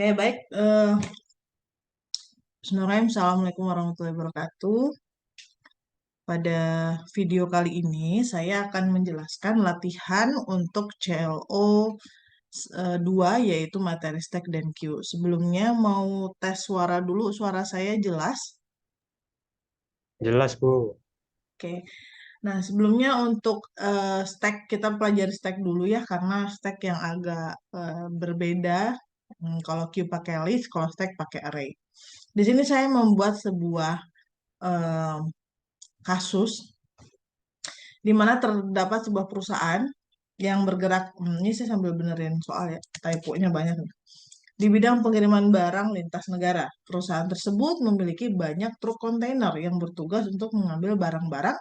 Oke, baik. Bismillahirrahmanirrahim. Assalamualaikum warahmatullahi wabarakatuh. Pada video kali ini, saya akan menjelaskan latihan untuk CLO 2, yaitu materi stek dan Q. Sebelumnya mau tes suara dulu, suara saya jelas? Jelas, Bu. Oke. Nah, sebelumnya untuk stek, kita pelajari stek dulu ya, karena stek yang agak berbeda. Kalau Q pakai list, kalau stek pakai array. Di sini saya membuat sebuah eh, kasus di mana terdapat sebuah perusahaan yang bergerak, ini saya sambil benerin soal ya, typo-nya banyak nih. Di bidang pengiriman barang lintas negara, perusahaan tersebut memiliki banyak truk kontainer yang bertugas untuk mengambil barang-barang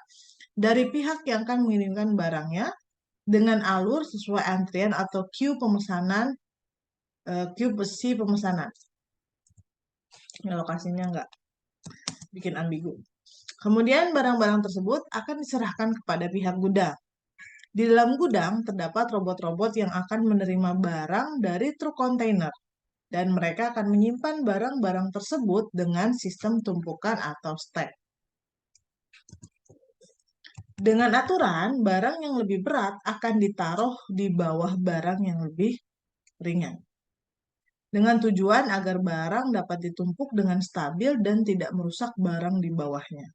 dari pihak yang akan mengirimkan barangnya dengan alur sesuai antrian atau queue pemesanan, queue besi pemesanan. Ini lokasinya nggak bikin ambigu. Kemudian barang-barang tersebut akan diserahkan kepada pihak gudang. Di dalam gudang terdapat robot-robot yang akan menerima barang dari truk kontainer dan mereka akan menyimpan barang-barang tersebut dengan sistem tumpukan atau stack. Dengan aturan, barang yang lebih berat akan ditaruh di bawah barang yang lebih ringan. Dengan tujuan agar barang dapat ditumpuk dengan stabil dan tidak merusak barang di bawahnya.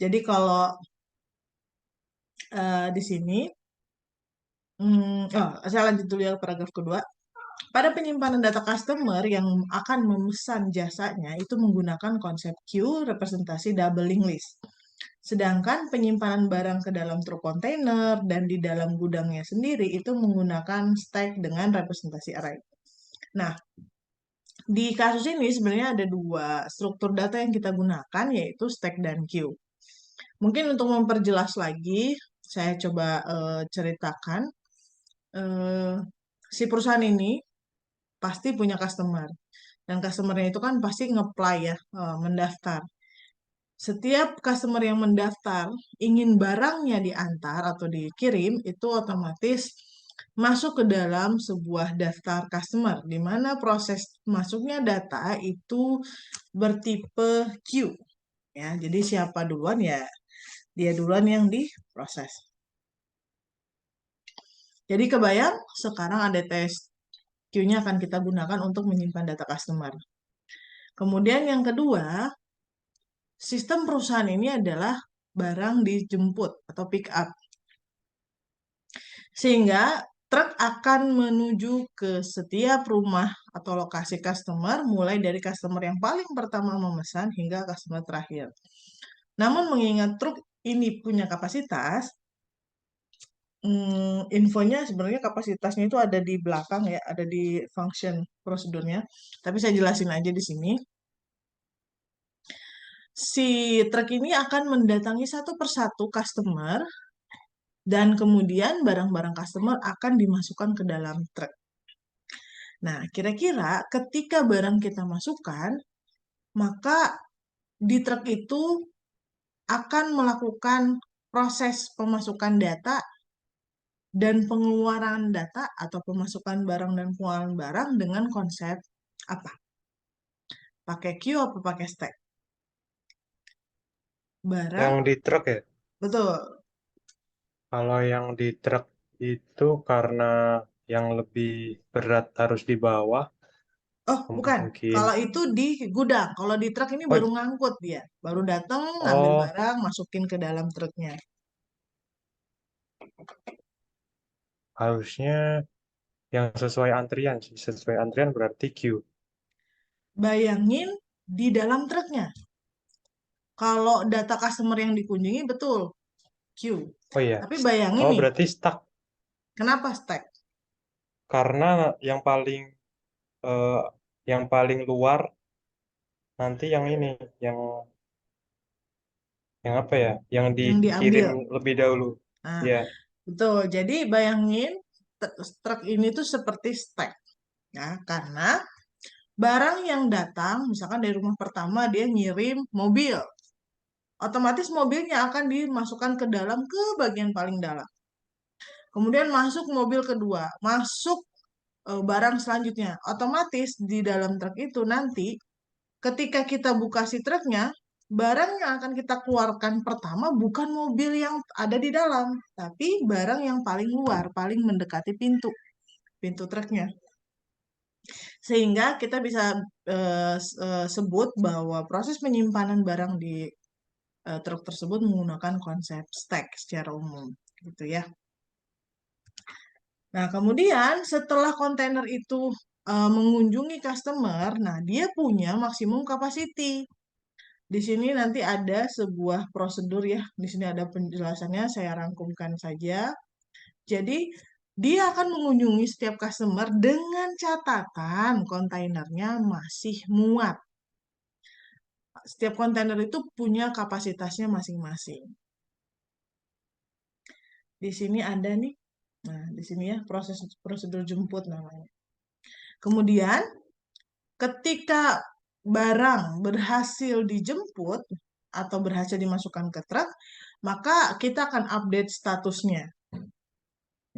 Jadi kalau di sini, saya lanjut dulu ya paragraf kedua. Pada penyimpanan data customer yang akan memesan jasanya itu menggunakan konsep queue representasi doubling list. Sedangkan penyimpanan barang ke dalam truk kontainer dan di dalam gudangnya sendiri itu menggunakan stack dengan representasi array. Nah, di kasus ini sebenarnya ada dua struktur data yang kita gunakan yaitu stack dan queue. Mungkin untuk memperjelas lagi, saya coba ceritakan eh, si perusahaan ini pasti punya customer. Dan customernya itu kan pasti nge-apply ya, mendaftar. Setiap customer yang mendaftar ingin barangnya diantar atau dikirim, itu otomatis masuk ke dalam sebuah daftar customer, di mana proses masuknya data itu bertipe queue. Ya, jadi siapa duluan ya dia duluan yang diproses. Jadi kebayang sekarang ada tes queue-nya akan kita gunakan untuk menyimpan data customer. Kemudian yang kedua, sistem perusahaan ini adalah barang dijemput atau pick up. Sehingga truk akan menuju ke setiap rumah atau lokasi customer, mulai dari customer yang paling pertama memesan hingga customer terakhir. Namun mengingat truk ini punya kapasitas, infonya sebenarnya kapasitasnya itu ada di belakang ya, ada di function prosedurnya. Tapi saya jelasin aja di sini. Si truk ini akan mendatangi satu persatu customer dan kemudian barang-barang customer akan dimasukkan ke dalam truk. Nah, kira-kira ketika barang kita masukkan, maka di truk itu akan melakukan proses pemasukan data dan pengeluaran data atau pemasukan barang dan pengeluaran barang dengan konsep apa? Pakai queue apa pakai stack? Yang Barang, di truk ya? betul. Kalau yang di truk itu karena yang lebih berat harus di bawah, Oh, bukan. Kalau mungkin. itu di gudang. Kalau di truk ini Oh, baru ngangkut dia. Baru datang, ngambil oh, barang, masukin ke dalam truknya. harusnya yang sesuai antrian sih. Sesuai antrian berarti Q. Bayangin di dalam truknya. Kalau data customer yang dikunjungi betul queue. Oh iya. Tapi bayangin Oh, nih, berarti stuck. kenapa stack? Karena yang paling eh, yang paling luar nanti yang ini, yang yang apa ya? Yang Yang dikirim diambil. lebih dahulu. Nah, Ya. betul. Jadi bayangin truk ini tuh seperti stack. Ya, karena barang yang datang, misalkan dari rumah pertama dia ngirim mobil. Otomatis mobilnya akan dimasukkan ke dalam ke bagian paling dalam. Kemudian masuk mobil kedua, masuk barang selanjutnya. Otomatis di dalam truk itu nanti ketika kita buka si truknya, barang yang akan kita keluarkan pertama bukan mobil yang ada di dalam, tapi barang yang paling luar, paling mendekati pintu, pintu truknya. Sehingga kita bisa sebut bahwa proses penyimpanan barang di truk tersebut menggunakan konsep stack secara umum, gitu ya. Nah, kemudian setelah kontainer itu mengunjungi customer, nah dia punya maksimum capacity. Di sini nanti ada sebuah prosedur ya. Di sini ada penjelasannya, saya rangkumkan saja. Jadi, dia akan mengunjungi setiap customer dengan catatan kontainernya masih muat. Setiap kontainer itu punya kapasitasnya masing-masing. Di sini ada nih. Nah, di sini ya prosedur jemput namanya. Kemudian, ketika barang berhasil dijemput atau berhasil dimasukkan ke truk, maka kita akan update statusnya.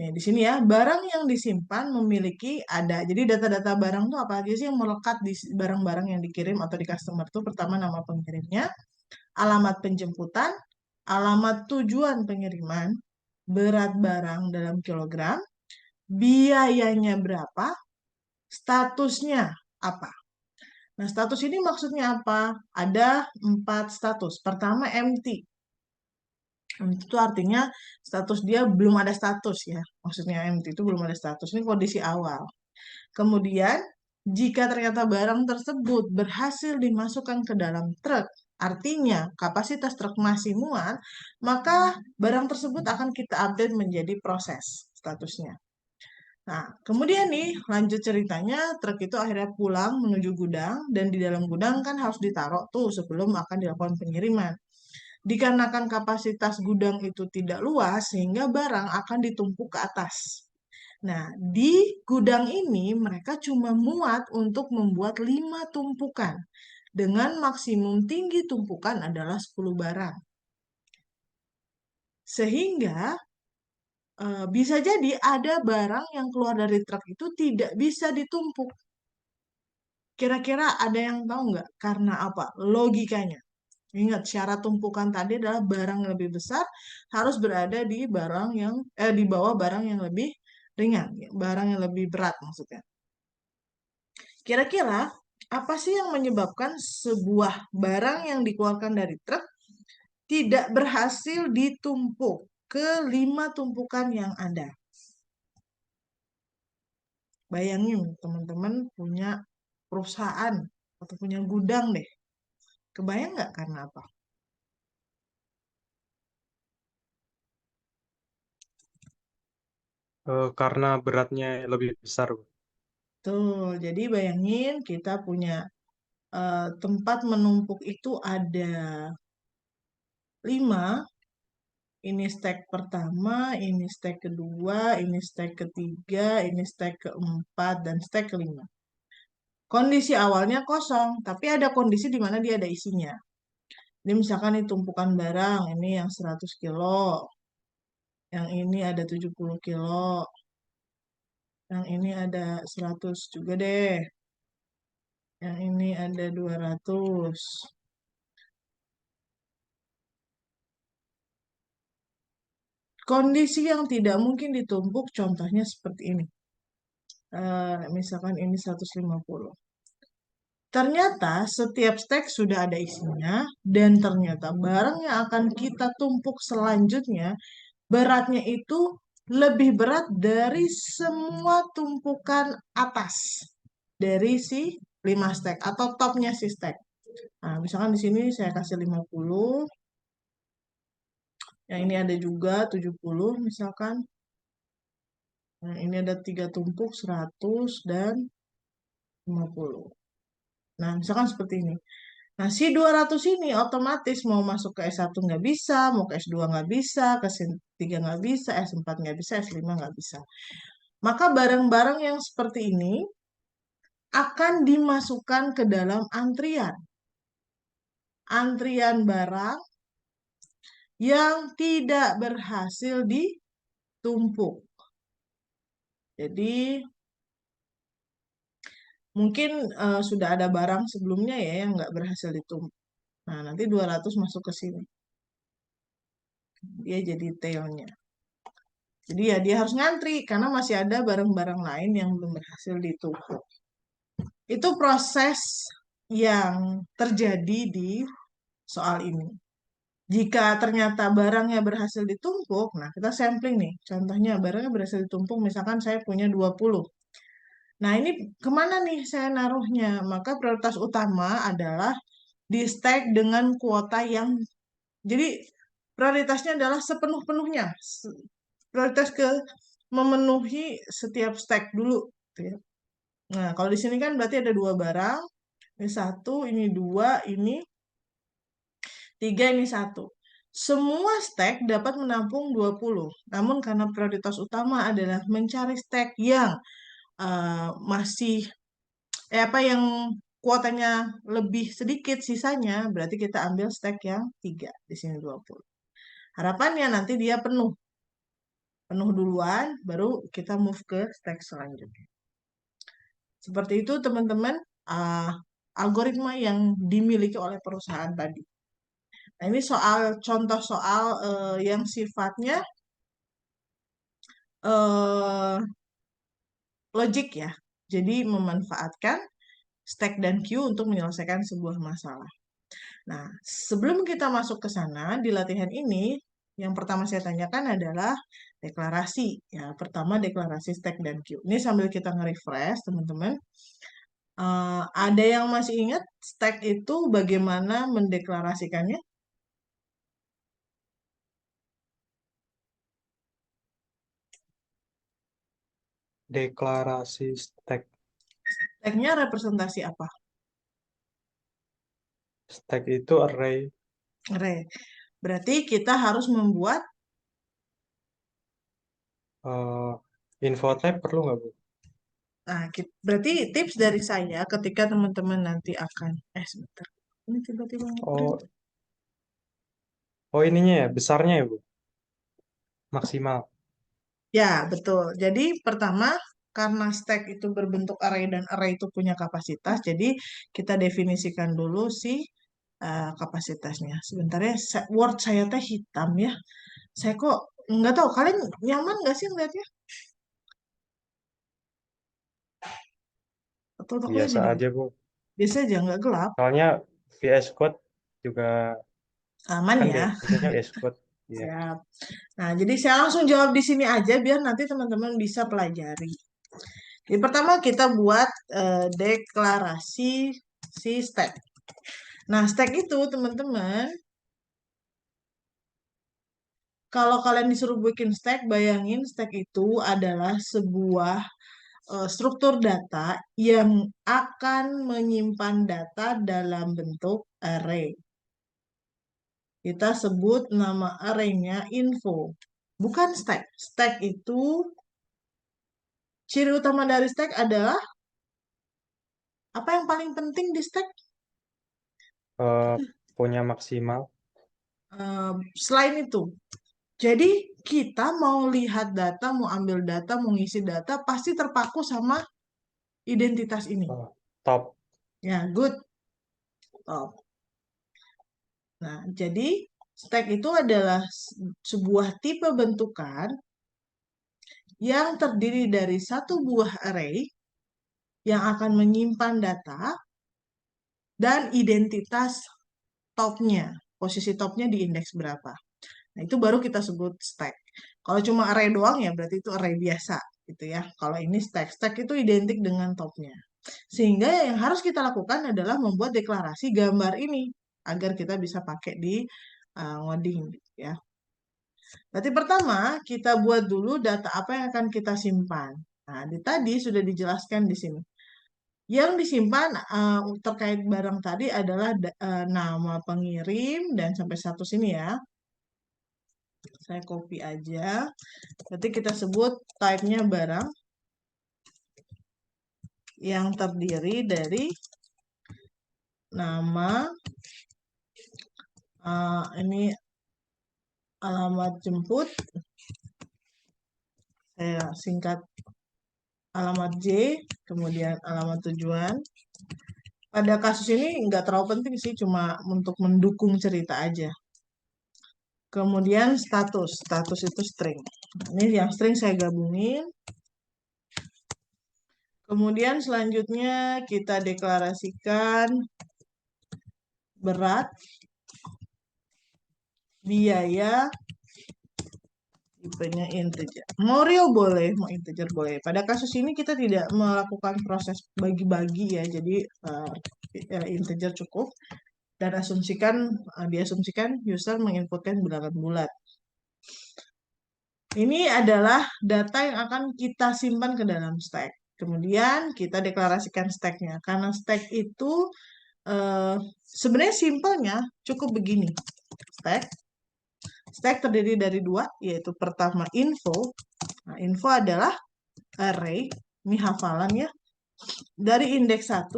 Nih, di sini ya, barang yang disimpan memiliki ada. Jadi data-data barang itu apa aja sih yang melekat di barang-barang yang dikirim atau di customer itu? Pertama nama pengirimnya, alamat penjemputan, alamat tujuan pengiriman, berat barang dalam kilogram, biayanya berapa, statusnya apa. Nah, status ini maksudnya apa? Ada 4 status. Pertama, empty. Itu artinya status dia belum ada status ya. Maksudnya empty itu belum ada status. Ini kondisi awal. Kemudian, jika ternyata barang tersebut berhasil dimasukkan ke dalam truk, artinya kapasitas truk masih muat, maka barang tersebut akan kita update menjadi proses statusnya. Nah, kemudian nih, lanjut ceritanya, truk itu akhirnya pulang menuju gudang, dan di dalam gudang kan harus ditaruh tuh sebelum akan dilakukan pengiriman. Dikarenakan kapasitas gudang itu tidak luas, sehingga barang akan ditumpuk ke atas. Nah, di gudang ini mereka cuma muat untuk membuat 5 tumpukan, dengan maksimum tinggi tumpukan adalah 10 barang. Sehingga bisa jadi ada barang yang keluar dari truk itu tidak bisa ditumpuk. Kira-kira ada yang tahu nggak karena apa? Logikanya. Ingat, syarat tumpukan tadi adalah barang yang lebih besar harus berada di barang yang di bawah barang yang lebih ringan, ya, barang yang lebih berat maksudnya. Kira-kira apa sih yang menyebabkan sebuah barang yang dikeluarkan dari truk tidak berhasil ditumpuk ke 5 tumpukan yang ada? Bayangin teman-teman punya perusahaan atau punya gudang deh. Kebayang nggak karena apa? Karena beratnya lebih besar. Tuh, jadi bayangin kita punya tempat menumpuk itu ada 5. Ini stack pertama, ini stack kedua, ini stack ketiga, ini stack keempat, dan stack kelima. Kondisi awalnya kosong, tapi ada kondisi di mana dia ada isinya. Ini misalkan ini tumpukan barang, ini yang 100 kilo, yang ini ada 70 kilo, yang ini ada 100 juga deh, yang ini ada 200. Kondisi yang tidak mungkin ditumpuk contohnya seperti ini. Misalkan ini 150. Ternyata setiap stack sudah ada isinya dan ternyata barang yang akan kita tumpuk selanjutnya beratnya itu lebih berat dari semua tumpukan atas dari si 5 stack atau topnya si stack. Nah, misalkan di sini saya kasih 50, yang ini ada juga 70 misalkan. Nah, ini ada 3 tumpuk 100 dan 50. Nah, misalkan seperti ini. Nah, si 200 ini otomatis mau masuk ke S1 nggak bisa, mau ke S2 nggak bisa, ke S3 nggak bisa, S4 nggak bisa, S5 nggak bisa. Maka barang-barang yang seperti ini akan dimasukkan ke dalam antrian. Antrian barang yang tidak berhasil ditumpuk. Jadi, Mungkin sudah ada barang sebelumnya ya yang nggak berhasil ditumpuk. Nah, nanti 200 masuk ke sini. Dia jadi tailnya. Jadi ya dia harus ngantri karena masih ada barang-barang lain yang belum berhasil ditumpuk. Itu proses yang terjadi di soal ini. Jika ternyata barangnya berhasil ditumpuk, nah kita sampling nih. Contohnya barangnya berhasil ditumpuk, misalkan saya punya 20. Nah ini kemana nih saya naruhnya? Maka prioritas utama adalah di stack dengan kuota yang, jadi prioritasnya adalah sepenuh-penuhnya. Prioritas ke memenuhi setiap stack dulu, gitu ya. Nah, kalau di sini kan berarti ada dua barang. Ini satu, ini dua, ini tiga, ini satu. Semua stack dapat menampung 20. Namun karena prioritas utama adalah mencari stack yang masih apa yang kuotanya lebih sedikit sisanya, berarti kita ambil stack yang 3 di sini 20. Harapannya nanti dia penuh. Penuh duluan baru kita move ke stack selanjutnya. Seperti itu teman-teman, algoritma yang dimiliki oleh perusahaan tadi. Nah, ini soal contoh soal yang sifatnya eh, logik ya. Jadi memanfaatkan stack dan queue untuk menyelesaikan sebuah masalah. Nah, sebelum kita masuk ke sana di latihan ini, yang pertama saya tanyakan adalah deklarasi. Ya, pertama deklarasi stack dan queue. Ini sambil kita nge-refresh, teman-teman. Ada yang masih ingat stack itu bagaimana mendeklarasikannya? Deklarasi stack. Stacknya representasi apa? Stack itu array. Array. Berarti kita harus membuat, Info type perlu nggak, Bu? nah, berarti tips dari saya ketika teman-teman nanti akan, sebentar, ini tiba-tiba nge-print. Oh, oh ininya ya, besarnya ya, Bu? Maksimal. Ya, betul. Jadi pertama, karena stack itu berbentuk array dan array itu punya kapasitas, jadi kita definisikan dulu si kapasitasnya. Sebentar ya, Word saya teh hitam ya. Saya kok nggak tahu, kalian nyaman nggak sih ngeliatnya? Atau takutnya Biasa jadi aja, Bu. biasa aja nggak gelap, Soalnya VS Code juga aman kan ya. biasanya VS Code. Ya. Siap. Nah, jadi saya langsung jawab di sini aja biar nanti teman-teman bisa pelajari. Jadi pertama kita buat deklarasi si stack. Nah, stack itu teman-teman, kalau kalian disuruh bikin stack, bayangin stack itu adalah sebuah struktur data yang akan menyimpan data dalam bentuk array. Kita sebut nama array-nya info. Bukan stack. Stack itu, ciri utama dari stack adalah apa yang paling penting di stack? eh, Punya maksimal. Selain itu, jadi kita mau lihat data, mau ambil data, mau ngisi data, pasti terpaku sama identitas ini. Top. Ya, good. Top. Nah, jadi stack itu adalah sebuah tipe bentukan yang terdiri dari satu buah array yang akan menyimpan data dan identitas topnya. Posisi topnya di indeks berapa. Nah, itu baru kita sebut stack. Kalau cuma array doang ya berarti itu array biasa gitu ya. Kalau ini stack, stack itu identik dengan topnya. Sehingga yang harus kita lakukan adalah membuat deklarasi gambar ini agar kita bisa pakai di ngoding gitu ya. Berarti pertama kita buat dulu data apa yang akan kita simpan. Nah, tadi sudah dijelaskan di sini. Yang disimpan terkait barang tadi adalah nama pengirim dan sampai status ini ya. Saya copy aja. Berarti kita sebut type-nya barang yang terdiri dari nama, ini alamat jemput, saya singkat alamat J, kemudian alamat tujuan. Pada kasus ini nggak terlalu penting sih, cuma untuk mendukung cerita aja. Kemudian status itu string. Nah, ini yang string saya gabungin. Kemudian selanjutnya kita deklarasikan berat, biaya, tipenya integer. Mau real boleh, mau integer boleh. Pada kasus ini kita tidak melakukan proses bagi-bagi ya, jadi integer cukup. Dan diasumsikan user menginputkan bilangan bulat. Ini adalah data yang akan kita simpan ke dalam stack. Kemudian kita deklarasikan stacknya. Karena stack itu sebenarnya simpelnya cukup begini. Stack terdiri dari dua, yaitu pertama info. Nah, info adalah array, ini hafalan ya, dari indeks 1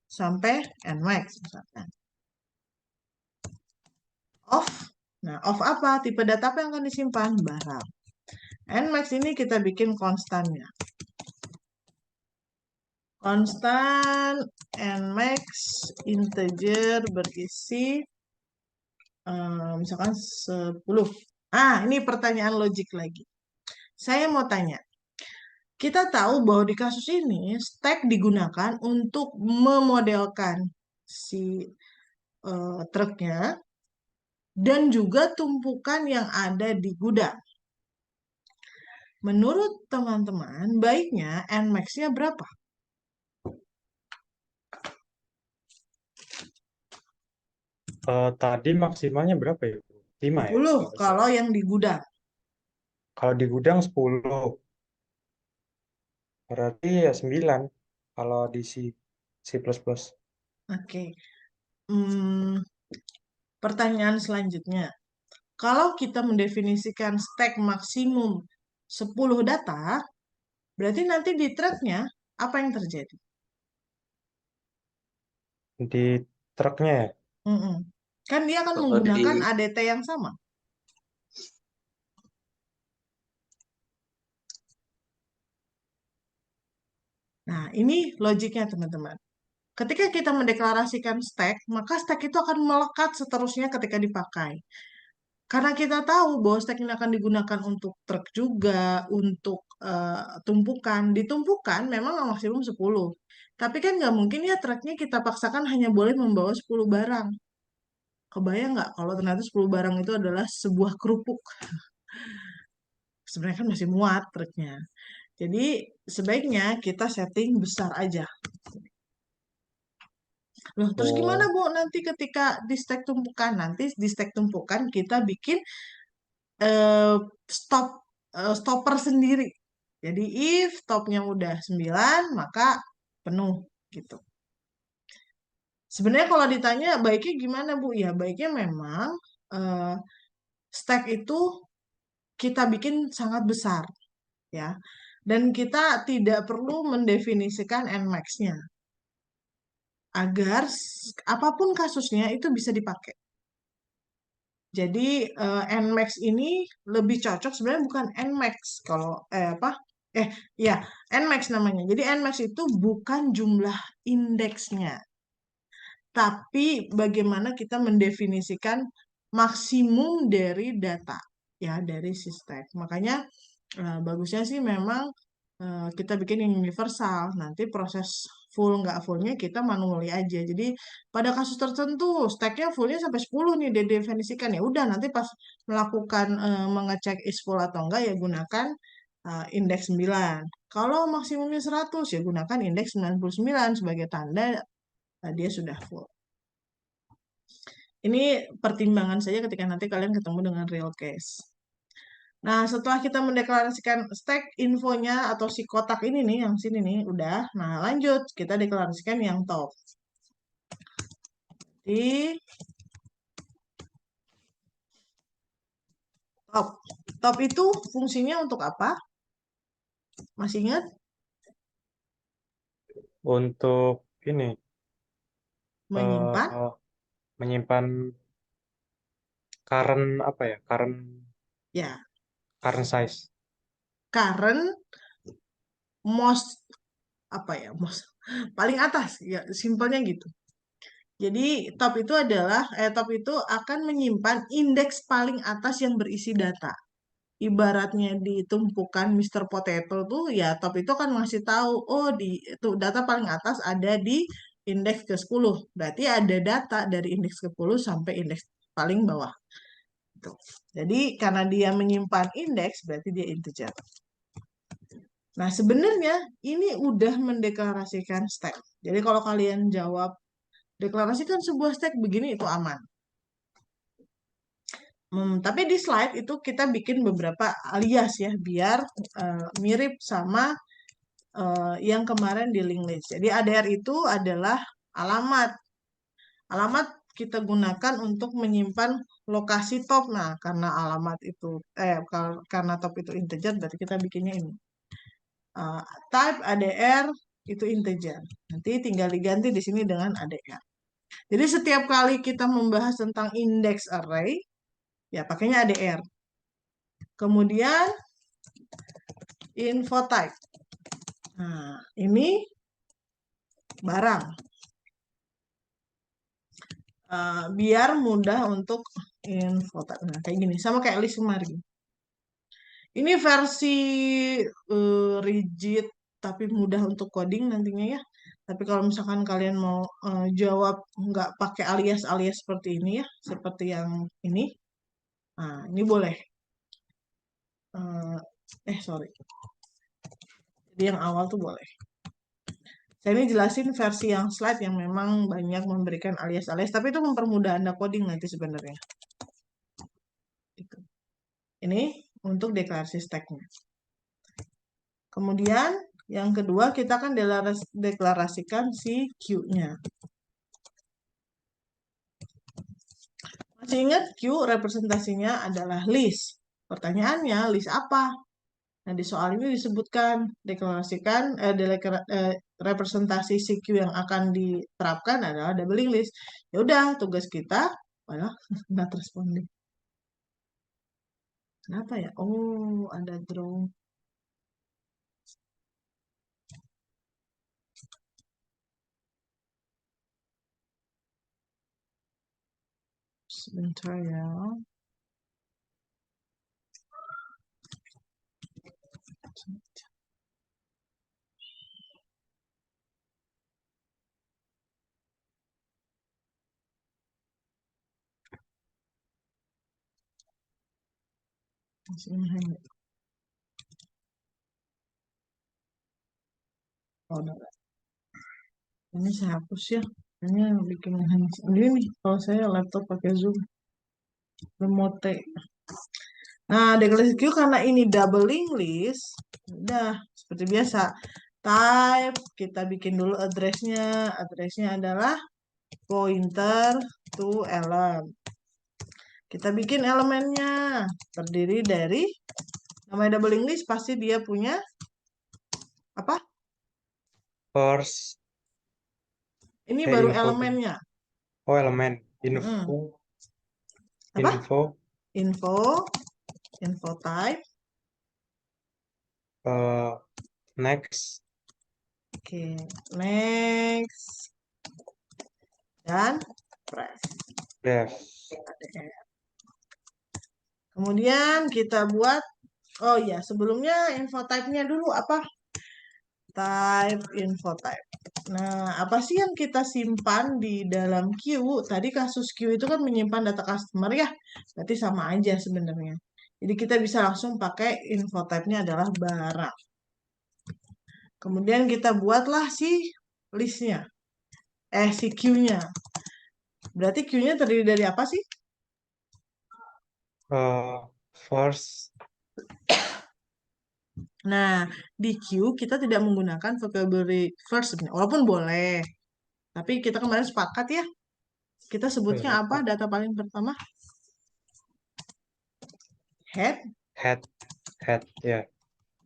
sampai nmax misalkan. Of, nah of apa? Tipe data apa yang akan disimpan? Barang. Nmax ini kita bikin konstannya. Konstan nmax integer berisi misalkan 10. Ini pertanyaan logik lagi. Saya mau tanya, kita tahu bahwa di kasus ini stack digunakan untuk memodelkan si truknya dan juga tumpukan yang ada di gudang. Menurut teman-teman, baiknya Nmax-nya berapa? Tadi maksimalnya berapa ya, Bu? 5 ya? 10 Kalau nggak kalau salah. yang di gudang. Kalau di gudang 10. Berarti ya 9 kalau di C++. Oke. Hmm, Pertanyaan selanjutnya. Kalau kita mendefinisikan stack maksimum 10 data, berarti nanti di thread-nya apa yang terjadi? Di truknya ya. Mm-mm. Kan dia akan Kalau di menggunakan ADT yang sama. Nah, ini logiknya teman-teman. Ketika kita mendeklarasikan stack, maka stack itu akan melekat seterusnya ketika dipakai. Karena kita tahu bahwa stack ini akan digunakan untuk truk juga, untuk tumpukan. Ditumpukan memang maksimum 10. Tapi kan nggak mungkin ya truknya kita paksakan hanya boleh membawa 10 barang. Kebayang nggak kalau ternyata 10 barang itu adalah sebuah kerupuk? Sebenarnya kan masih muat truknya. Jadi sebaiknya kita setting besar aja. Loh, terus gimana Oh, Bu nanti ketika di stack tumpukan? Nanti di stack tumpukan kita bikin eh, stop stopper sendiri. Jadi if stopnya udah 9 maka penuh gitu. Sebenarnya kalau ditanya baiknya gimana Bu? Ya baiknya memang eh, stack itu kita bikin sangat besar ya. Dan kita tidak perlu mendefinisikan Nmax-nya agar apapun kasusnya itu bisa dipakai. Jadi Nmax ini lebih cocok sebenarnya bukan Nmax kalau apa? Ya, Nmax namanya. Jadi Nmax itu bukan jumlah indeksnya, tapi bagaimana kita mendefinisikan maksimum dari data ya dari sistem. Makanya bagusnya sih memang kita bikin yang universal. Nanti proses full nggak fullnya kita manually aja. Jadi pada kasus tertentu stacknya fullnya sampai 10 nih didefinisikan ya udah nanti pas melakukan mengecek is full atau enggak ya gunakan indeks 9. Kalau maksimumnya 100 ya gunakan indeks 99 sebagai tanda dia sudah full. Ini pertimbangan saja ketika nanti kalian ketemu dengan real case. Nah, setelah kita mendeklarasikan stack infonya atau si kotak ini nih, yang sini nih, udah. Nah, lanjut. Kita deklarasikan yang top. Di top. Top itu fungsinya untuk apa? Masih ingat? untuk ini Menyimpan. eh menyimpan current apa ya? Current Ya, current size. current most. apa ya, paling atas ya, simpelnya gitu. Jadi top itu adalah top itu akan menyimpan indeks paling atas yang berisi data. Ibaratnya di tumpukan Mister Potato tuh ya top itu kan ngasih tahu, oh di itu data paling atas ada di indeks ke-10. Berarti ada data dari indeks ke-10 sampai indeks paling bawah. Tuh. Jadi karena dia menyimpan indeks berarti dia integer. Nah, sebenarnya ini udah mendeklarasikan stack. Jadi kalau kalian jawab deklarasikan sebuah stack begini itu aman. Tapi di slide itu kita bikin beberapa alias ya biar mirip sama yang kemarin di link list. Jadi ADR itu adalah alamat. Alamat kita gunakan untuk menyimpan lokasi top. Nah, karena alamat itu karena top itu integer berarti kita bikinnya ini. Uh, Type ADR itu integer. Nanti tinggal diganti di sini dengan ADR. Jadi setiap kali kita membahas tentang index array, ya pakainya ADR. Kemudian info type. Nah, ini barang. Biar mudah untuk info type. Nah, kayak gini. Sama kayak list kemarin. Ini versi rigid tapi mudah untuk coding nantinya ya. Tapi kalau misalkan kalian mau jawab nggak pakai alias-alias seperti ini ya, seperti yang ini, nah ini boleh. Sorry. Jadi yang awal tuh boleh. Saya ini jelasin versi yang slide yang memang banyak memberikan alias-alias, tapi itu mempermudah Anda coding nanti sebenarnya. Gitu. Ini untuk deklarasi stacknya. Kemudian yang kedua kita akan deklarasikan si Q-nya. Masih ingat Q representasinya adalah list. Pertanyaannya list apa? Nah, di soal ini disebutkan deklarasikan representasi si Q yang akan diterapkan adalah doubling list. Ya udah, tugas kita, malah not responding. Kenapa ya? Oh, ada draw. Sebentar ya. Oh, udah. Ini saya hapus ya. Ini bikin ini nih. Kalau saya laptop pakai Zoom, remote. Nah, deklarasi Q karena ini doubling list, udah seperti biasa. Type, kita bikin dulu address-nya. Address-nya adalah pointer to element. Kita bikin elemennya. Terdiri dari, namanya doubling list pasti dia punya apa? First, Ini baru info. elemennya. Oh, elemen. Mm-mm. Info. Apa? Info. Info type. Next. Oke, next. Dan press. Def. Kemudian kita buat, oh ya, sebelumnya info type-nya dulu apa? Type info type. Nah, apa sih yang kita simpan di dalam Q? Tadi kasus Q itu kan menyimpan data customer ya, berarti sama aja sebenarnya. Jadi kita bisa langsung pakai info type-nya adalah barang. Kemudian kita buatlah si list-nya, si Q-nya. Berarti Q-nya terdiri dari apa sih? First. Nah, di Q kita tidak menggunakan vocabulary first sebenarnya, walaupun boleh. Tapi kita kemarin sepakat ya, kita sebutnya apa Lupa. data paling pertama? Head Head. Ya.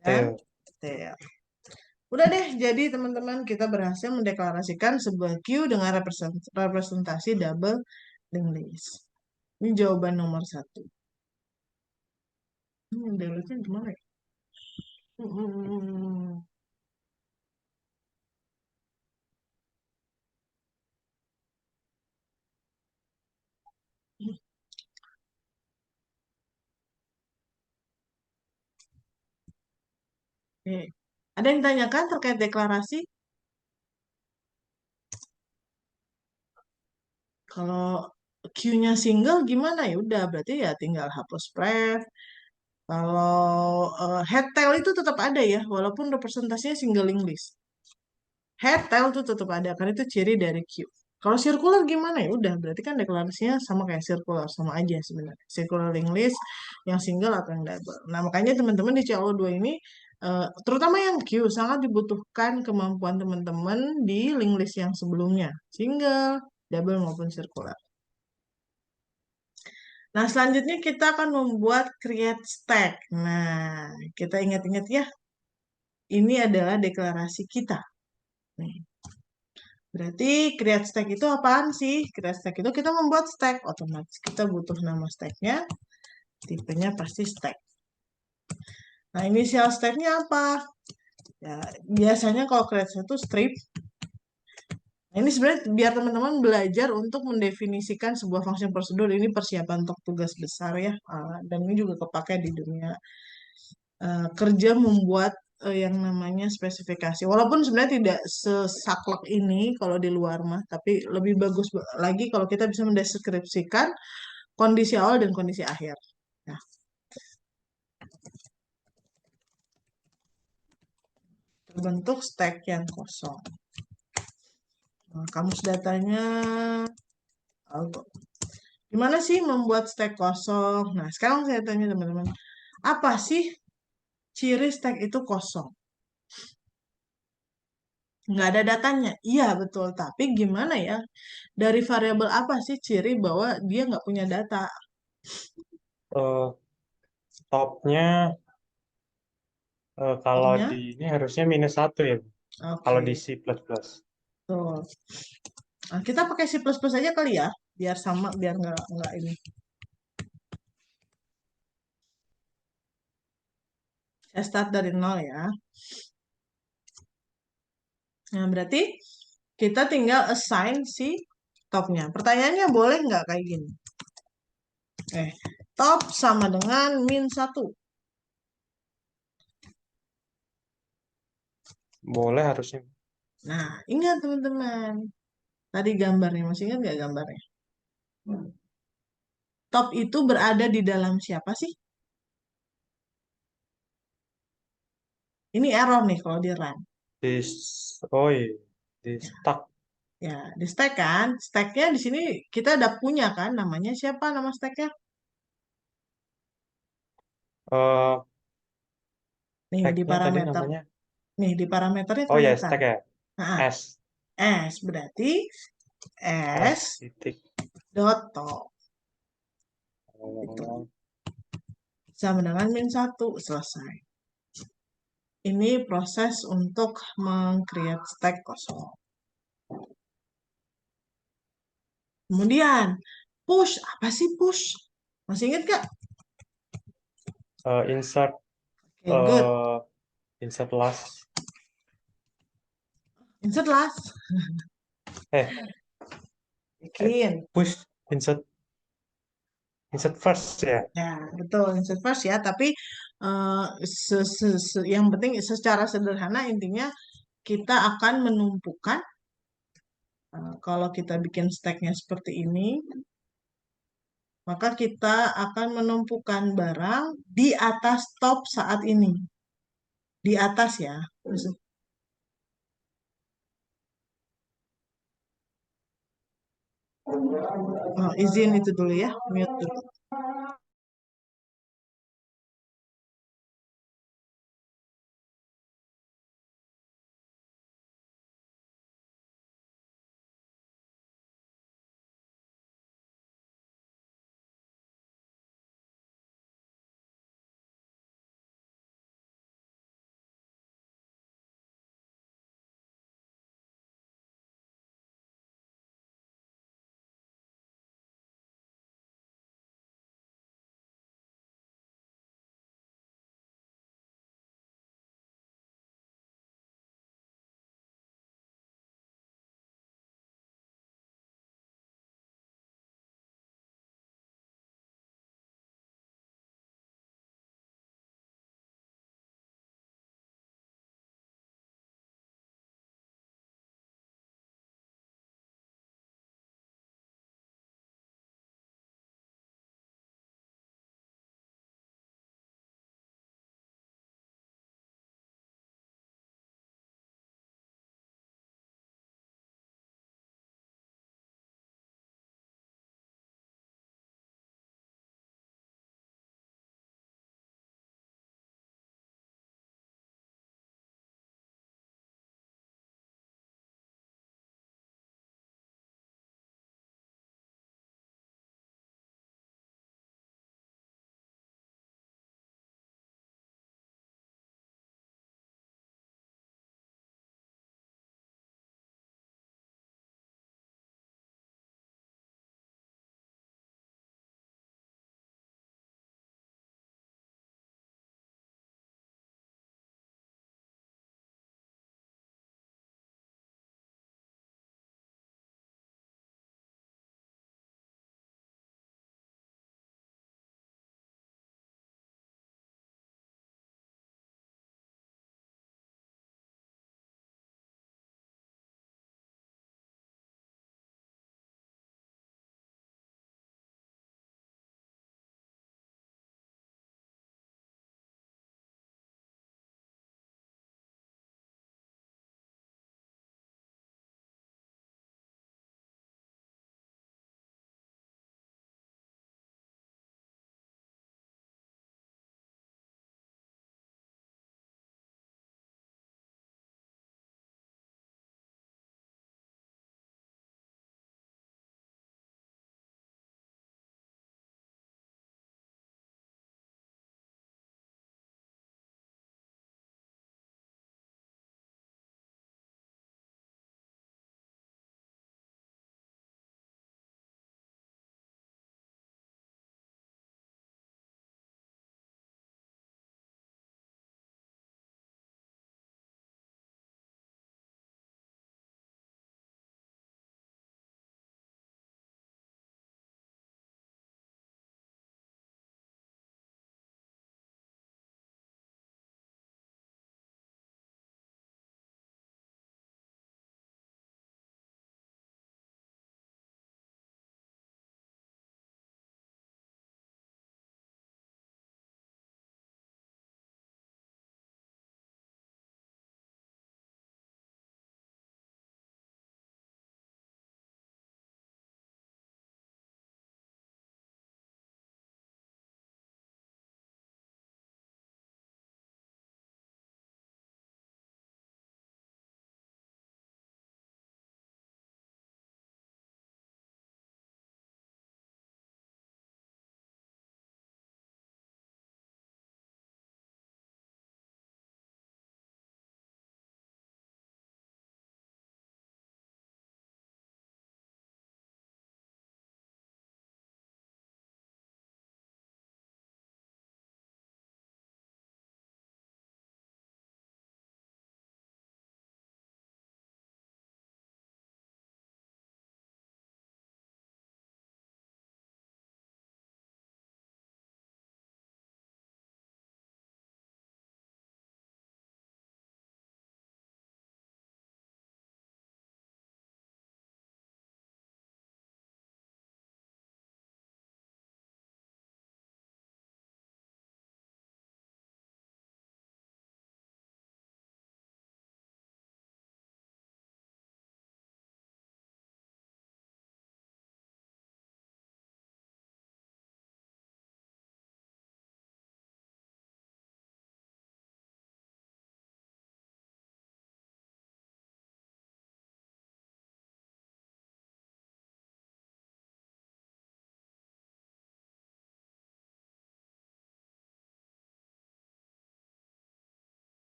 dan Tail. tail. Udah deh, jadi teman-teman kita berhasil mendeklarasikan sebuah Q dengan representasi double linked list. Ini jawaban nomor 1. Delete-nya gimana ya? Eh, ada yang tanyakan terkait deklarasi? Kalau Q-nya single gimana ya? Udah berarti ya tinggal hapus pref. Kalau head tail itu tetap ada ya, walaupun representasinya single English. Head tail itu tetap ada, karena itu ciri dari Q. Kalau circular gimana ya? Udah, berarti kan deklarasinya sama kayak circular, sama aja sebenarnya. Circular English, yang single atau yang double. Nah, makanya teman-teman di CLO2 ini, terutama yang Q, sangat dibutuhkan kemampuan teman-teman di link list yang sebelumnya. Single, double, maupun circular. Nah, selanjutnya kita akan membuat create stack. Nah, kita ingat-ingat ya, ini adalah deklarasi kita. Nih. Berarti create stack itu apaan sih? Create stack itu kita membuat stack. Otomatis kita butuh nama stacknya. Tipenya pasti stack. Nah, inisial stacknya apa? Ya, biasanya kalau create stack itu strip. Nah, ini sebenarnya biar teman-teman belajar untuk mendefinisikan sebuah function prosedur. Ini persiapan untuk tugas besar ya. Dan ini juga kepakai di dunia kerja membuat yang namanya spesifikasi. Walaupun sebenarnya tidak sesaklek ini kalau di luar mah, tapi lebih bagus lagi kalau kita bisa mendeskripsikan kondisi awal dan kondisi akhir. Nah, terbentuk stack yang kosong. Nah, kamus datanya Algo. Gimana sih membuat stack kosong? Nah, sekarang saya tanya teman-teman, apa sih ciri stack itu kosong? Nggak ada datanya. Iya, betul. Tapi gimana ya? Dari variabel apa sih ciri bahwa dia nggak punya data? Eh, Topnya kalau Topnya, di ini harusnya -1 ya, kalau di oke. C++. Tuh. Nah, kita pakai C++ aja kali ya, biar sama, biar nggak ini. Saya start dari nol ya. Nah, berarti kita tinggal assign si topnya. Pertanyaannya boleh nggak kayak gini? Top sama dengan -1. Boleh harusnya. Nah, ingat teman-teman. Tadi gambarnya, masih ingat nggak gambarnya? Top itu berada di dalam siapa sih? Ini error nih kalau di run. Di, oh iya, di Ya, stuck. ya, di stack kan. Stacknya di sini kita udah punya kan, namanya siapa nama stacknya? Eh Nih di Tagnya tadi parameter. namanya. Nih di parameternya Oh ya, kelihatan. stack ya. Nah, S. S berarti S S titik. dot top itu Oh, sama dengan -1 selesai. Ini proses untuk meng-create stack kosong. Kemudian push, apa sih push? Masih ingat gak? insert Oke, good. eh insert last. Insert last. Eh, Bikin. push insert first ya. Ya, betul. Insert first ya. Tapi eh, yang penting secara sederhana intinya kita akan menumpukan. Kalau kita bikin stacknya seperti ini, maka kita akan menumpukan barang di atas top saat ini. Di atas ya. Izin itu dulu ya. Mute dulu.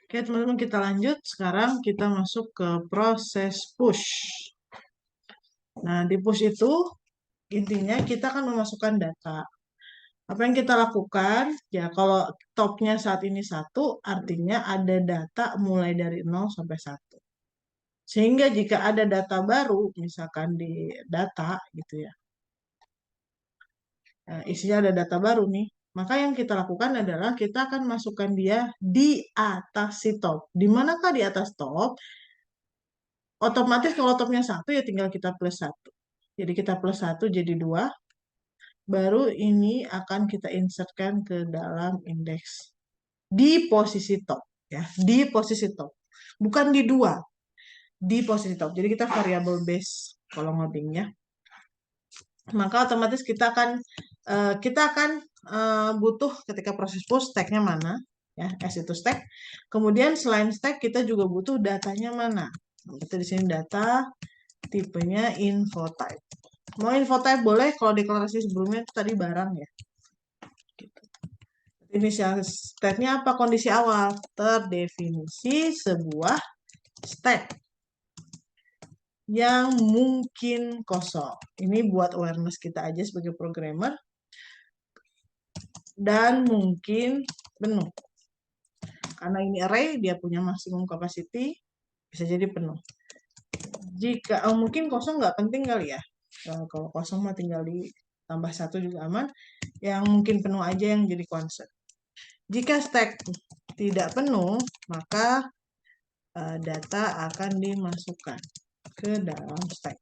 Oke, teman-teman, kita lanjut. Sekarang kita masuk ke proses push. Nah, di push itu intinya kita akan memasukkan data. Apa yang kita lakukan? Ya, kalau topnya saat ini 1, artinya ada data mulai dari 0 sampai 1. Sehingga jika ada data baru, misalkan di data gitu ya, isinya ada data baru nih, maka yang kita lakukan adalah kita akan masukkan dia di atas si top. Di manakah di atas top? Otomatis kalau topnya 1 ya tinggal kita plus 1. Jadi kita plus 1 jadi 2. Baru ini akan kita insertkan ke dalam indeks. Di posisi top. Ya, di posisi top. Bukan di 2. Di posisi top. Jadi kita variable base kalau ngodingnya. Maka otomatis kita akan butuh ketika proses push stacknya mana, ya S itu stack. Kemudian selain stack kita juga butuh datanya mana. Kita di sini data tipenya info type. Mau info type boleh, kalau deklarasi sebelumnya itu tadi barang ya. Gitu. Inisial stacknya apa? Kondisi awal terdefinisi sebuah stack yang mungkin kosong. Ini buat awareness kita aja sebagai programmer. Dan mungkin penuh. Karena ini array, dia punya maksimum capacity, bisa jadi penuh. Jika mungkin kosong nggak penting kali ya. Kalau kosong mah tinggal ditambah 1 juga aman. Yang mungkin penuh aja yang jadi concern. Jika stack tidak penuh, maka data akan dimasukkan ke dalam stack.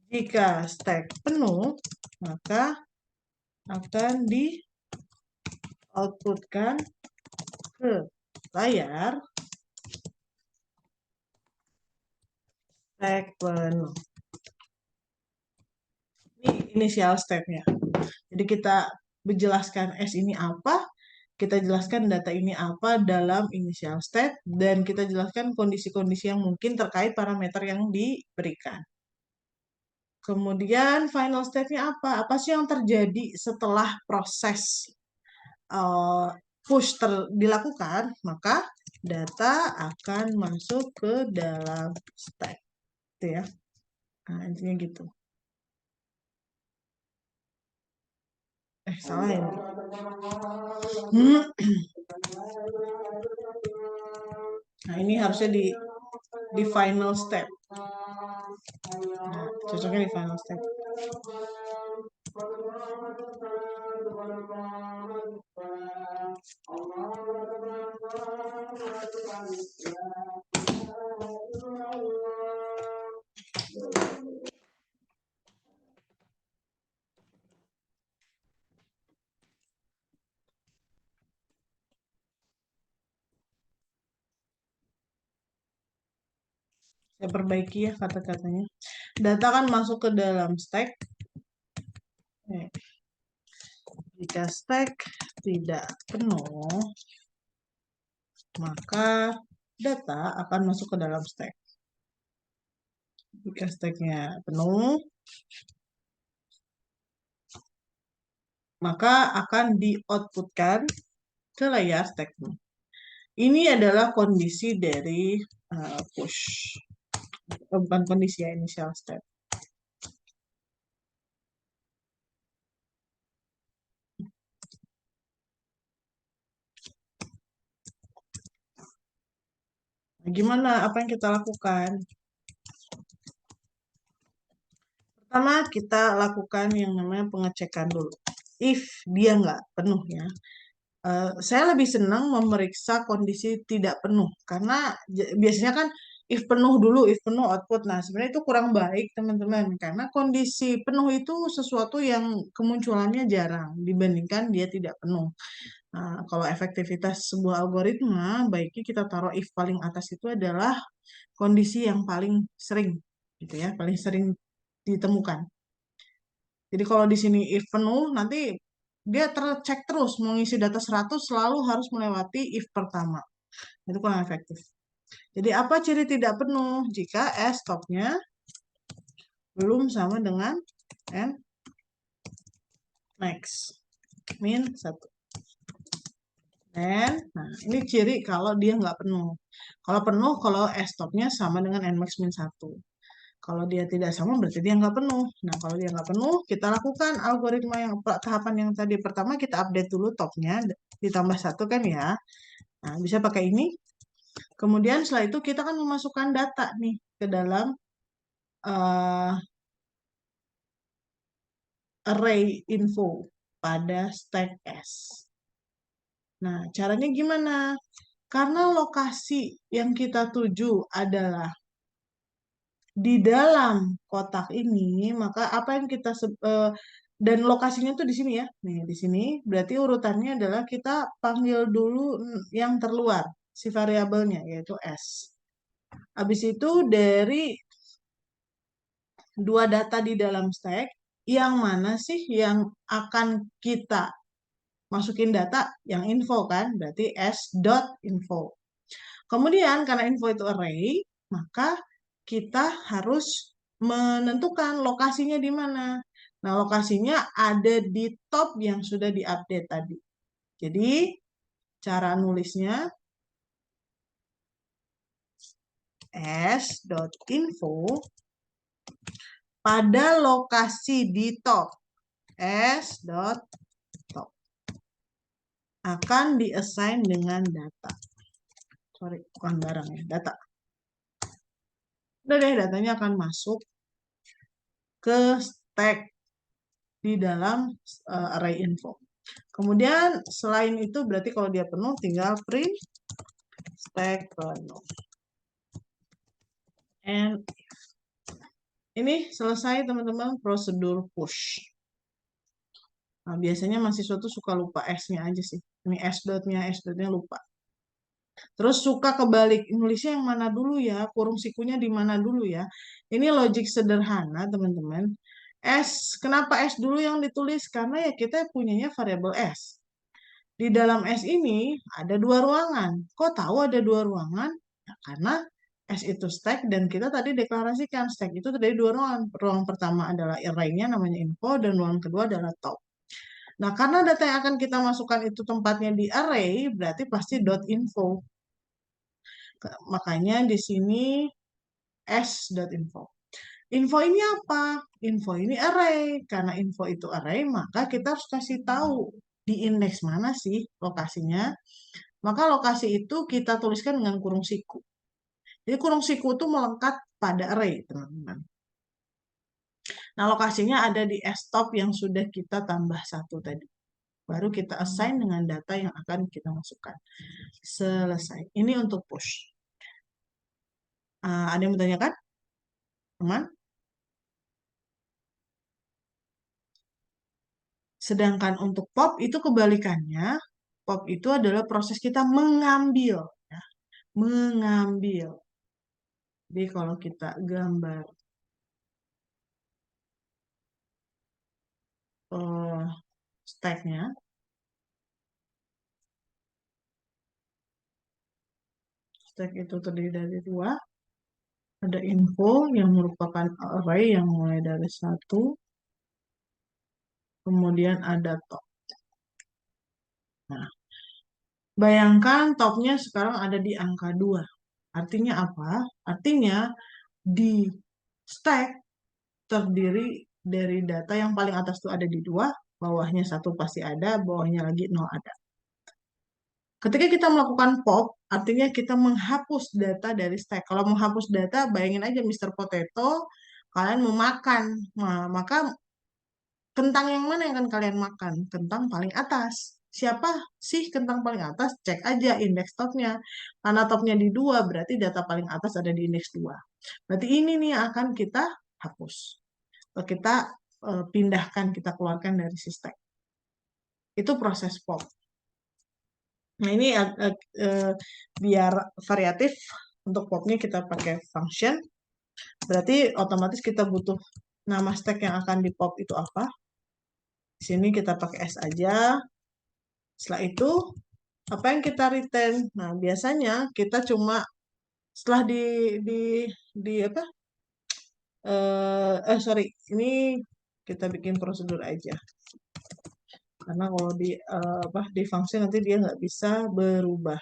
Jika stack penuh, maka akan di-outputkan ke layar stack penuh. Ini inisial stepnya. Jadi kita menjelaskan S ini apa, kita jelaskan data ini apa dalam initial step, dan kita jelaskan kondisi-kondisi yang mungkin terkait parameter yang diberikan. Kemudian final step-nya apa? Apa sih yang terjadi setelah proses push dilakukan? Maka data akan masuk ke dalam stack. Gitu ya. Nah, intinya gitu. Salah ini. Nah, ini harusnya di final step. Nah, cocoknya di final step. Saya perbaiki ya kata-katanya. Data kan masuk ke dalam stack. Jika stack tidak penuh, maka data akan masuk ke dalam stack. Jika stacknya penuh, maka akan di-outputkan ke layar stack. Ini adalah kondisi dari push. Bukan kondisi ya, initial step. Gimana? Apa yang kita lakukan? Pertama, kita lakukan yang namanya pengecekan dulu. If dia nggak penuh ya. Saya lebih senang memeriksa kondisi tidak penuh. Karena biasanya kan if penuh dulu, if penuh output. Nah, sebenarnya itu kurang baik, teman-teman. Karena kondisi penuh itu sesuatu yang kemunculannya jarang dibandingkan dia tidak penuh. Nah, kalau efektivitas sebuah algoritma, baiknya kita taruh if paling atas itu adalah kondisi yang paling sering, gitu ya, paling sering ditemukan. Jadi kalau di sini if penuh, nanti dia tercek terus mau ngisi data 100 selalu harus melewati if pertama. Itu kurang efektif. Jadi apa ciri tidak penuh? Jika S stopnya belum sama dengan N max min 1. Nah, ini ciri kalau dia nggak penuh. Kalau penuh, kalau stopnya sama dengan nmax min 1. Kalau dia tidak sama, berarti dia nggak penuh. Nah, kalau dia nggak penuh, kita lakukan algoritma yang tahapan yang tadi. Pertama, kita update dulu topnya, ditambah 1 kan ya. Nah, bisa pakai ini. Kemudian setelah itu kita kan memasukkan data nih ke dalam uh, array info pada stack S. Nah, caranya gimana? Karena lokasi yang kita tuju adalah di dalam kotak ini, maka apa yang kita dan lokasinya tuh di sini ya. Nih, di sini berarti urutannya adalah kita panggil dulu yang terluar si variabelnya yaitu S. Habis itu dari dua data di dalam stack, yang mana sih yang akan kita masukin data yang info kan, berarti s.info. Kemudian karena info itu array, maka kita harus menentukan lokasinya di mana. Nah, lokasinya ada di top yang sudah diupdate tadi. Jadi, cara nulisnya s.info pada lokasi di top s.top akan diassign dengan data. Sorry, bukan barang ya, data. Udah deh, datanya akan masuk ke stack di dalam array info. Kemudian selain itu berarti kalau dia penuh tinggal print stack penuh. And ini selesai teman-teman prosedur push. Nah, biasanya mahasiswa tuh suka lupa S-nya aja sih. Ini S-dotnya lupa. Terus suka kebalik, nulisnya yang mana dulu ya, kurung sikunya di mana dulu ya. Ini logik sederhana teman-teman. Kenapa S dulu yang ditulis? Karena ya kita punyanya variabel S. Di dalam S ini ada dua ruangan. Kok tahu ada dua ruangan? Ya, karena S itu stack dan kita tadi deklarasikan stack itu terdiri dua ruangan. Ruang pertama adalah array-nya namanya info dan ruang kedua adalah top. Nah, karena data yang akan kita masukkan itu tempatnya di array, berarti pasti .info. Makanya di sini s.info. Info ini apa? Info ini array. Karena info itu array, maka kita harus kasih tahu di indeks mana sih lokasinya. Maka lokasi itu kita tuliskan dengan kurung siku. Jadi kurung siku itu melekat pada array, teman-teman. Nah, lokasinya ada di stop yang sudah kita tambah 1 tadi. Baru kita assign dengan data yang akan kita masukkan. Selesai. Ini untuk push. Ada yang bertanyakan? Teman? Sedangkan untuk pop itu kebalikannya. Pop itu adalah proses kita mengambil. Ya. Mengambil. Jadi kalau kita gambar stacknya, stack itu terdiri dari dua. Ada info yang merupakan array yang mulai dari 1. Kemudian ada top. Nah, bayangkan topnya sekarang ada di angka 2. Artinya apa? Artinya di stack terdiri dari data yang paling atas itu ada di 2, bawahnya 1 pasti ada, bawahnya lagi 0 ada. Ketika kita melakukan pop, artinya kita menghapus data dari stack. Kalau menghapus data, bayangin aja Mr. Potato, kalian mau makan. Nah, maka kentang yang mana yang akan kalian makan? Kentang paling atas. Siapa sih kentang paling atas? Cek aja indeks topnya. Karena topnya di 2, berarti data paling atas ada di indeks 2. Berarti ini nih yang akan kita hapus. Atau kita pindahkan, kita keluarkan dari si stack. Itu proses pop. Nah, ini biar variatif, untuk popnya kita pakai function. Berarti otomatis kita butuh nama stack yang akan di pop itu apa. Di sini kita pakai S aja. Setelah itu, apa yang kita return? Nah, biasanya kita cuma setelah di apa? Sorry, ini kita bikin prosedur aja. karena kalau di function nanti dia nggak bisa berubah.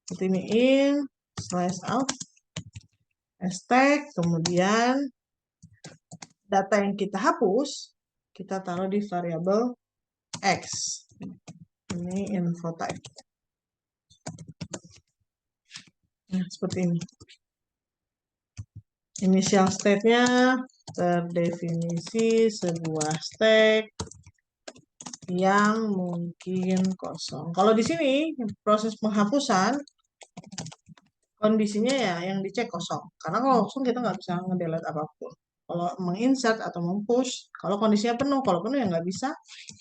Seperti ini in slash out stack, kemudian data yang kita hapus kita taruh di variabel x. Ini info type. Nah, seperti ini. Initial state-nya terdefinisi sebuah stack yang mungkin kosong. Kalau di sini proses penghapusan kondisinya ya yang dicek kosong. Karena kalau kosong kita nggak bisa ngedelete apapun. Kalau menginsert atau mempush, kalau kondisinya penuh, kalau penuh ya nggak bisa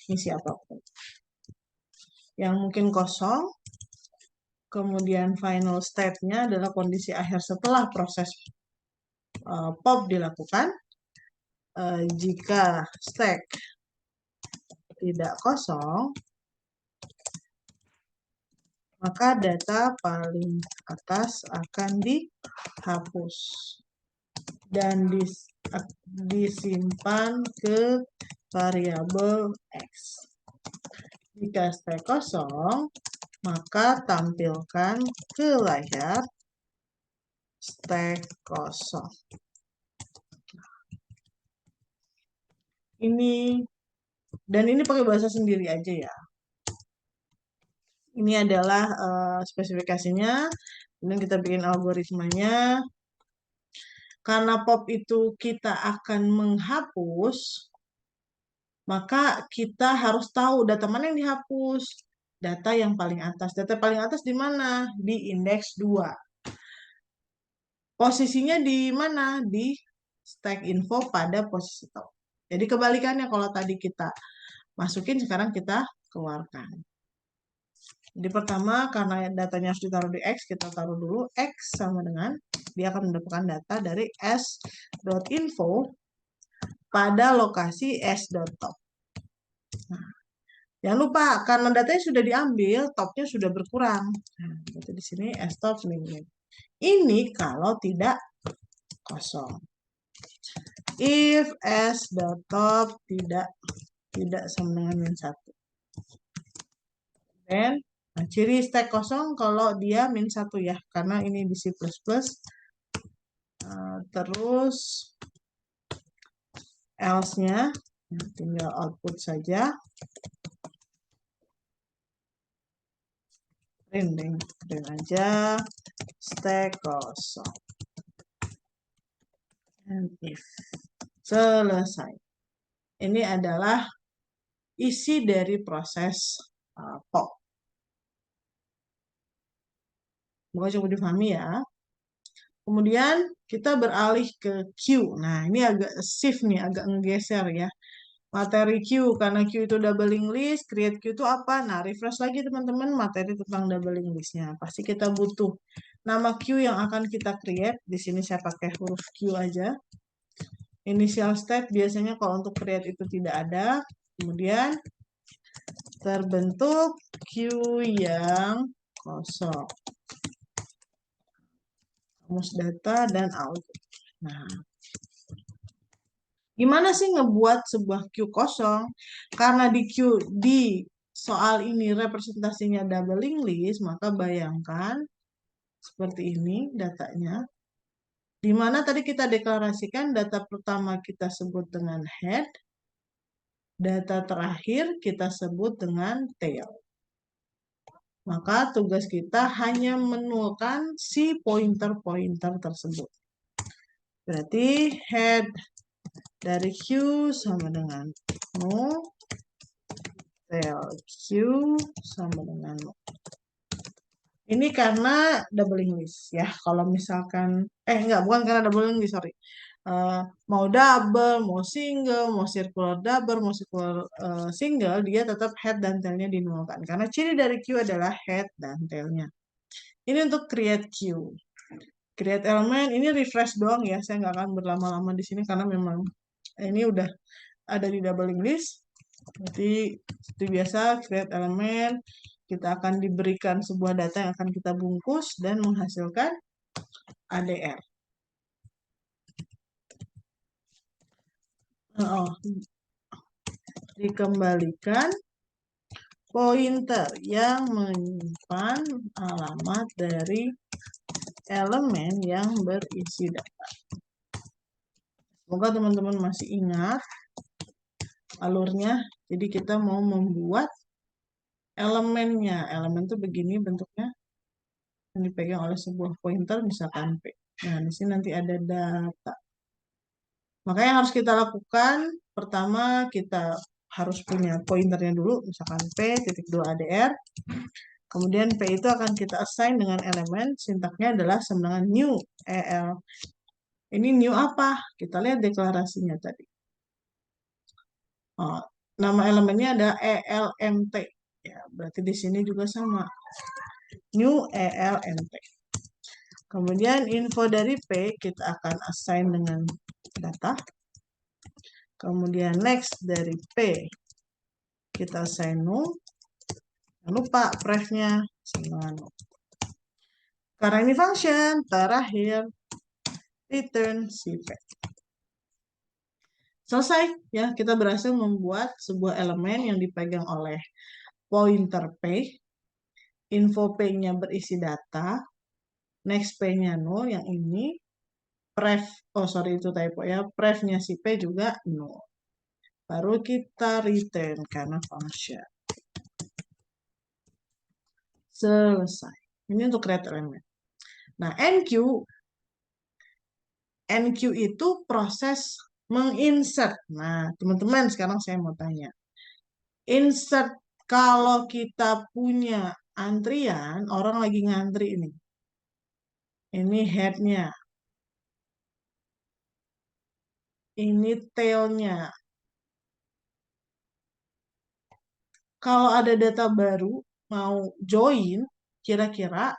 ngisi apapun. Yang mungkin kosong, kemudian final state-nya adalah kondisi akhir setelah proses pop dilakukan. Jika stack tidak kosong, maka data paling atas akan dihapus dan disimpan ke variabel x. Jika stack kosong, maka tampilkan ke layar stack kosong. Ini dan ini pakai bahasa sendiri aja ya. Ini adalah spesifikasinya. Kemudian kita bikin algoritmanya. Karena pop itu kita akan menghapus, maka kita harus tahu data mana yang dihapus. Data yang paling atas. Data paling atas di mana? Di indeks 2. Posisinya di mana? Di stack info pada posisi top. Jadi kebalikannya kalau tadi kita masukin, sekarang kita keluarkan. Jadi pertama, karena datanya harus ditaruh di X, kita taruh dulu X sama dengan, dia akan mendapatkan data dari s.info pada lokasi s.top. Nah, jangan lupa, karena datanya sudah diambil, topnya sudah berkurang. Nah, berarti di sini s.top limit. Ini kalau tidak kosong. If s.top tidak sama dengan min 1. Dan nah, ciri stack kosong kalau dia min 1 ya, karena ini di C++. Terus else-nya tinggal output saja. Print aja stack kosong. And if. Selesai. Ini adalah isi dari proses pop. Semoga cukup dipahami ya. Kemudian kita beralih ke Q. Nah, ini agak shift nih, agak ngegeser ya. Materi Q, karena Q itu doubling list, create Q itu apa? Nah, refresh lagi teman-teman materi tentang doubling listnya. Pasti kita butuh nama Q yang akan kita create. Di sini saya pakai huruf Q aja. Initial state biasanya kalau untuk create itu tidak ada. Kemudian terbentuk Q yang kosong. Rumus data dan output. Nah, gimana sih ngebuat sebuah Q kosong? Karena di soal ini representasinya doubling list, maka bayangkan seperti ini datanya. Di mana tadi kita deklarasikan data pertama kita sebut dengan head, data terakhir kita sebut dengan tail. Maka tugas kita hanya menulkan si pointer-pointer tersebut. Berarti head dari Q sama dengan no, tail Q sama dengan no. Ini karena doubling list ya. Kalau misalkan, enggak, bukan karena doubling list, sorry. Mau double, mau single, mau circular double, mau circular single, dia tetap head dan tailnya dinolkan. Karena ciri dari Q adalah head dan tailnya. Ini untuk create Q. Create elemen, ini refresh doang ya. Saya nggak akan berlama-lama di sini karena memang ini udah ada di doubling list. Jadi seperti biasa, create elemen, kita akan diberikan sebuah data yang akan kita bungkus dan menghasilkan ADR. Dikembalikan pointer yang menyimpan alamat dari elemen yang berisi data. Semoga teman-teman masih ingat alurnya. Jadi kita mau membuat elemennya. Elemen itu begini bentuknya, yang dipegang oleh sebuah pointer misalkan P. Nah, di sini nanti ada data. Maka yang harus kita lakukan, pertama kita harus punya pointernya dulu, misalkan P titik 2 ADR. Kemudian P itu akan kita assign dengan elemen, sintaknya adalah sama dengan new EL. Ini new apa? Kita lihat deklarasinya tadi. Oh, nama elemennya ada ELMT. Ya, berarti di sini juga sama. New ELMT. Kemudian info dari P kita akan assign dengan data. Kemudian next dari P kita assign null. Jangan lupa prefnya sama null. Karena ini function, terakhir return si P. Selesai ya, kita berhasil membuat sebuah elemen yang dipegang oleh pointer P. Info P-nya berisi data. Next P-nya null, yang ini. Pref, oh sorry itu typo ya. Pref-nya si P juga null. Baru kita return karena function. Selesai. Ini untuk create element. Nah, NQ itu proses menginsert. Nah, teman-teman sekarang saya mau tanya. Insert kalau kita punya antrian, orang lagi ngantri ini. Ini head-nya. Ini tail-nya. Kalau ada data baru, mau join, kira-kira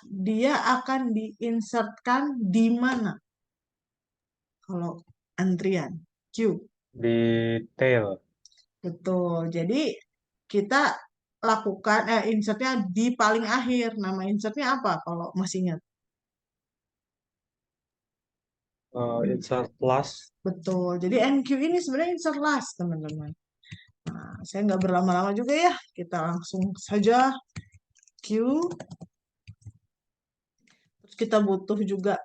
dia akan diinsertkan di mana? Kalau antrian, queue. Detail. Betul. Jadi kita lakukan insertnya di paling akhir. Nama insertnya apa kalau masih ingat? Insert last. Betul. Jadi NQ ini sebenarnya insert last, teman-teman. Nah, saya nggak berlama-lama juga ya. Kita langsung saja Q. Terus kita butuh juga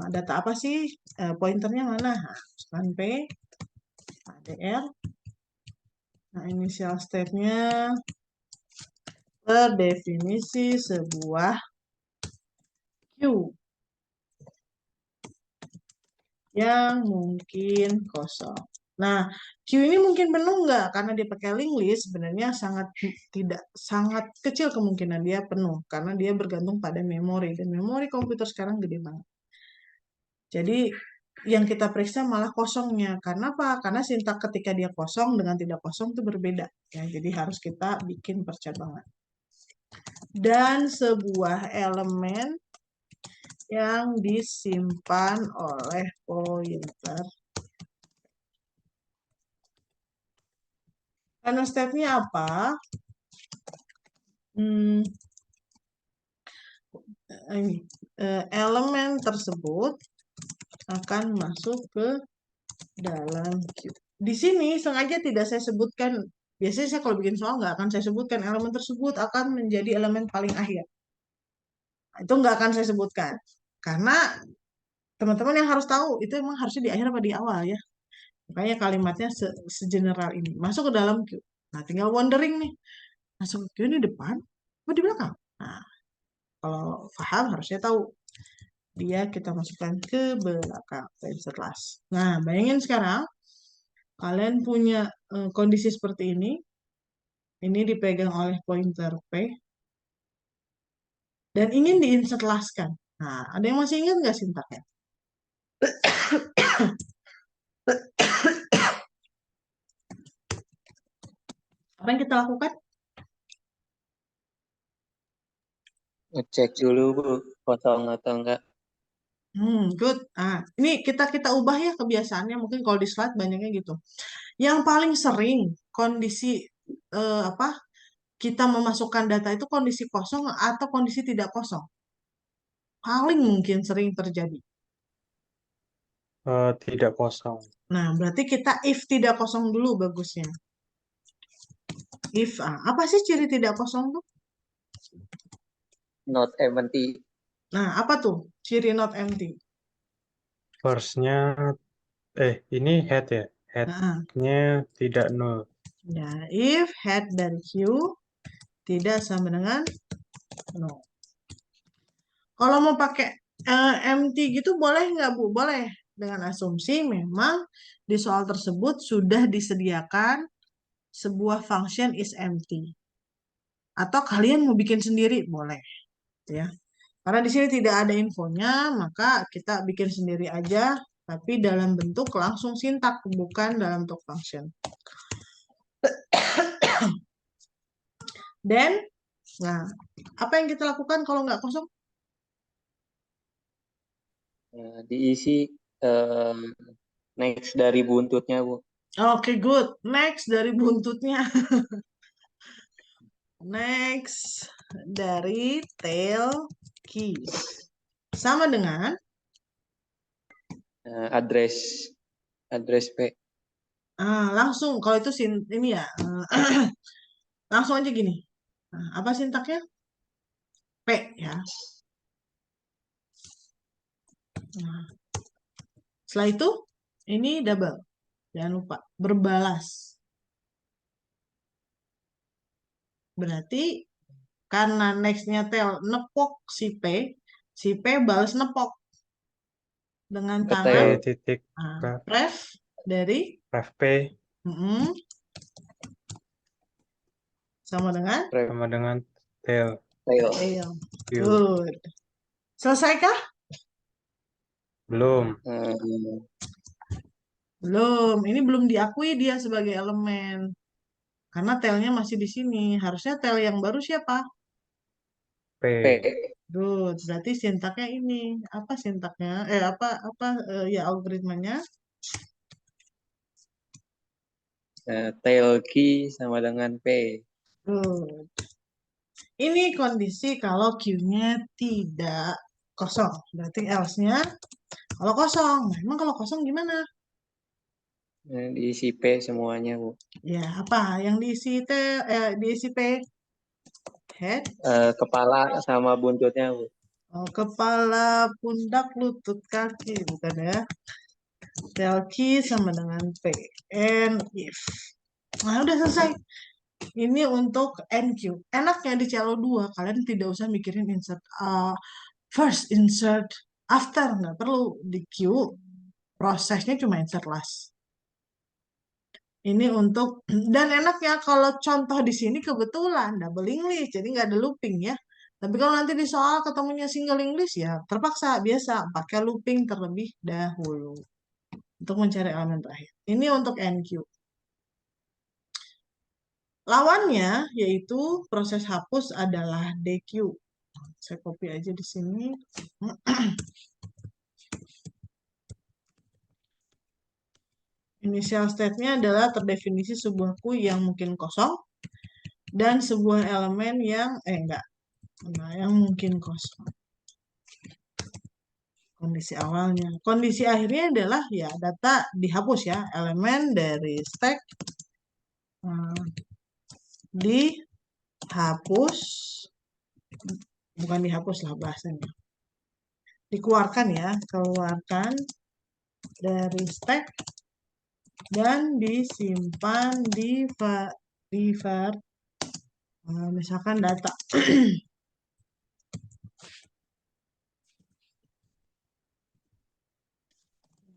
data apa sih? Pointernya mana? Nah, misalkan P, ADR. Nah, initial state-nya per definisi sebuah Q yang mungkin kosong. Nah, Q ini mungkin penuh nggak? Karena dia pakai link list, sebenarnya sangat kecil kemungkinan dia penuh karena dia bergantung pada memori dan memori komputer sekarang gede banget. Jadi yang kita periksa malah kosongnya. Karena apa? Karena sintak ketika dia kosong dengan tidak kosong itu berbeda. Ya, jadi harus kita bikin percabangan. Dan sebuah elemen yang disimpan oleh pointer. Karena stepnya apa? Hmm, ini, elemen tersebut akan masuk ke dalam queue. Di sini sengaja tidak saya sebutkan, biasanya saya kalau bikin soal nggak akan saya sebutkan elemen tersebut akan menjadi elemen paling akhir. Nah, itu nggak akan saya sebutkan. Karena teman-teman yang harus tahu itu emang harusnya di akhir apa di awal ya. Makanya kalimatnya segeneral ini. Masuk ke dalam queue. Nah, tinggal wondering nih. Masuk ke queue ini depan apa di belakang? Nah, kalau paham harusnya tahu. Dia kita masukkan ke belakang pencet last. Nah, bayangin sekarang kalian punya kondisi seperti ini. Ini dipegang oleh pointer P dan ingin diinsert last-kan. Nah, ada yang masih ingat nggak sintaknya? Apa yang kita lakukan? Ngecek dulu Bu, kosong atau enggak. Good. Ah, ini kita ubah ya kebiasaannya. Mungkin kalau di slide banyaknya gitu. Yang paling sering kondisi apa? Kita memasukkan data itu kondisi kosong atau kondisi tidak kosong. Paling mungkin sering terjadi. Tidak kosong. Nah, berarti kita if tidak kosong dulu bagusnya. If apa sih ciri tidak kosong tuh? Not empty. Nah, apa tuh ciri not empty? First-nya, ini head ya. Nah, Head-nya tidak nol. ya, if head dari Q tidak sama dengan no. Kalau mau pakai empty gitu boleh nggak Bu? Boleh. Dengan asumsi memang di soal tersebut sudah disediakan sebuah function is empty. Atau kalian mau bikin sendiri boleh, ya. Karena di sini tidak ada infonya, maka kita bikin sendiri aja, tapi dalam bentuk langsung sintak, bukan dalam bentuk function. Dan, nah, apa yang kita lakukan kalau nggak kosong? Diisi next dari buntutnya, Bu. Oke, good. Next dari buntutnya. Next dari tail keys. Sama dengan Address P. langsung kalau itu ini ya langsung aja gini. Nah, apa sintaknya? P ya. Nah, setelah itu ini double. Jangan lupa berbalas. Berarti karena nextnya tail nepok si P balas nepok dengan P tangan titik pref dari ref P sama dengan sama dengan tail. tail. Q. Good. Selesaikah? Belum. Belum. Ini belum diakui dia sebagai elemen. Karena tailnya masih di sini. Harusnya tail yang baru siapa? P. Good. Berarti sintaknya ini. Apa sintaknya? Ya algoritmanya? Tail key sama dengan P. Good. Ini kondisi kalau Q-nya tidak kosong. Berarti else-nya kalau kosong. Nah, emang kalau kosong gimana? Diisi P semuanya, Bu. Ya, apa? Yang diisi P? Head? Kepala sama buntutnya, Bu. Oh, kepala, pundak, lutut, kaki. Bukan ya? Tail key sama dengan P. And if. Nah, udah selesai. Ini untuk NQ. Enaknya di calo 2, kalian tidak usah mikirin insert first, insert after. Nggak perlu. Di Q, prosesnya cuma insert last. Ini untuk, dan enaknya kalau contoh di sini kebetulan double English, jadi nggak ada looping ya. Tapi kalau nanti di soal ketemunya single English ya terpaksa biasa pakai looping terlebih dahulu untuk mencari elemen terakhir. Ini untuk NQ. Lawannya yaitu proses hapus adalah DQ. Saya copy aja di sini. Initial state-nya adalah terdefinisi sebuah Q yang mungkin kosong dan sebuah elemen yang yang mungkin kosong. Kondisi awalnya. Kondisi akhirnya adalah ya data dihapus ya, elemen dari stack dihapus, bukan dihapus lah bahasanya. Dikeluarkan ya, keluarkan dari stack dan disimpan di misalkan data.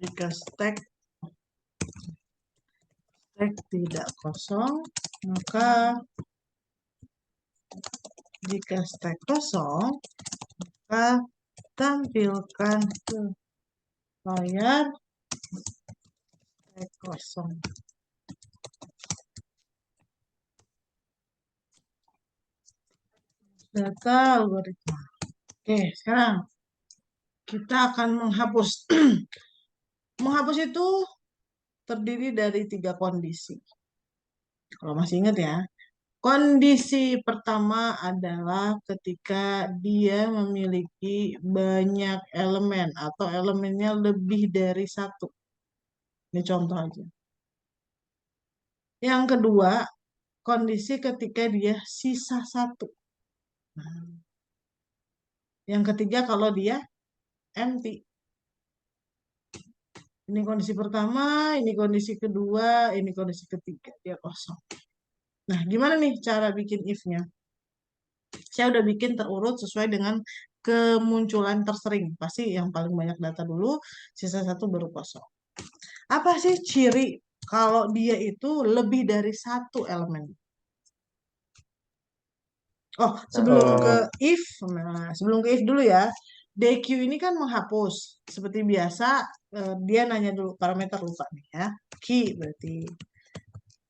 Jika stack tidak kosong, maka jika stack kosong, maka tampilkan ke layar stack kosong. Data algoritma. Oke, sekarang kita akan menghapus. Menghapus itu terdiri dari 3 kondisi. Kalau masih ingat ya. Kondisi pertama adalah ketika dia memiliki banyak elemen atau elemennya lebih dari 1. Ini contoh aja. Yang kedua, kondisi ketika dia sisa 1. Nah, yang ketiga kalau dia empty. Ini kondisi pertama, ini kondisi kedua, ini kondisi ketiga, dia kosong. Nah, gimana nih cara bikin if-nya? Saya udah bikin terurut sesuai dengan kemunculan tersering. Pasti yang paling banyak data dulu, sisa 1 baru kosong. Apa sih ciri kalau dia itu lebih dari 1 elemen? Oh, sebelum ke Eh, if, nah, sebelum ke if dulu ya. DQ ini kan menghapus. Seperti biasa, dia nanya dulu parameter, lupa nih ya. Key berarti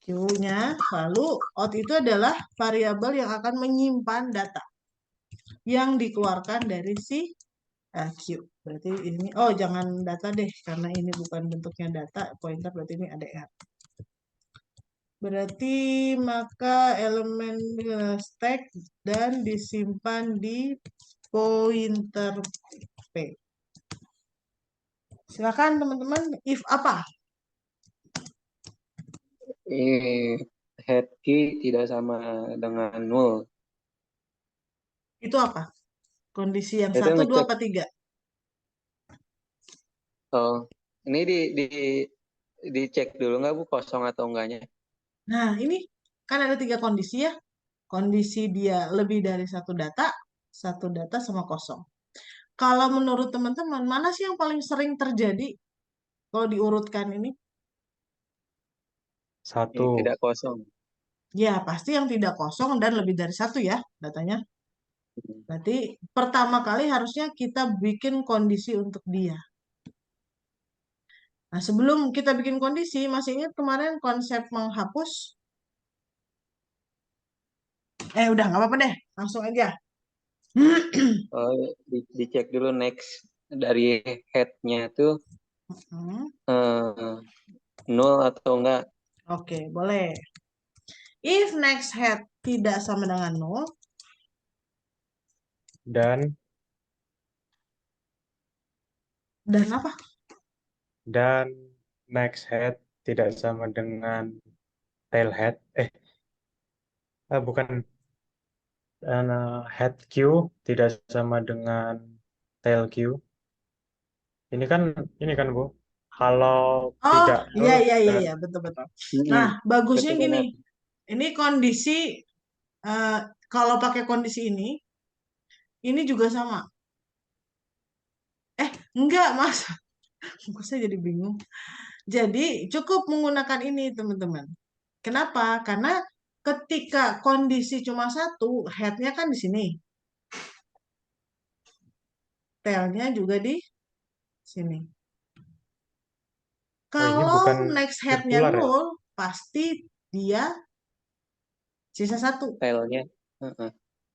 Q-nya. Lalu out itu adalah variabel yang akan menyimpan data yang dikeluarkan dari si Q. Berarti ini, oh jangan data deh, karena ini bukan bentuknya data, pointer berarti ini ADR. Berarti maka elemen stack dan disimpan di pointer P. Silakan teman-teman, if apa? Head key tidak sama dengan nol. Itu apa? Kondisi yang Itu 1, 2, ngecek. apa 3? Oh, ini dicek dulu nggak Bu kosong atau enggaknya? Nah, ini kan ada 3 kondisi ya. Kondisi dia lebih dari satu data sama kosong. Kalau menurut teman-teman, mana sih yang paling sering terjadi kalau diurutkan ini? satu. Tidak kosong. Ya, pasti yang tidak kosong dan lebih dari 1 ya datanya. Berarti pertama kali harusnya kita bikin kondisi untuk dia. Nah, sebelum kita bikin kondisi, masih ingat kemarin konsep menghapus? Udah, nggak apa-apa deh. Langsung aja. Oh, dicek dulu next dari headnya tuh Hmm, eh, nol atau enggak. Oke, boleh. If next head tidak sama dengan 0, Dan dan apa? dan next head tidak sama dengan tail head. Bukan, head Q tidak sama dengan tail Q. Ini kan Bu. Kalau Oh, tidak iya, nol iya, iya, dan iya, betul-betul. Mm-mm. Nah, bagusnya Betul gini. benar. Ini kondisi, eh, kalau pakai kondisi ini juga sama. Enggak, Mas. Kok saya jadi bingung. Jadi, cukup menggunakan ini, teman-teman. Kenapa? Karena ketika kondisi cuma 1, head-nya kan di sini. Tail-nya juga di sini. oh ini Kalau bukan next head-nya sirkular ya. 0, pasti dia sisa 1. Filenya. Heeh.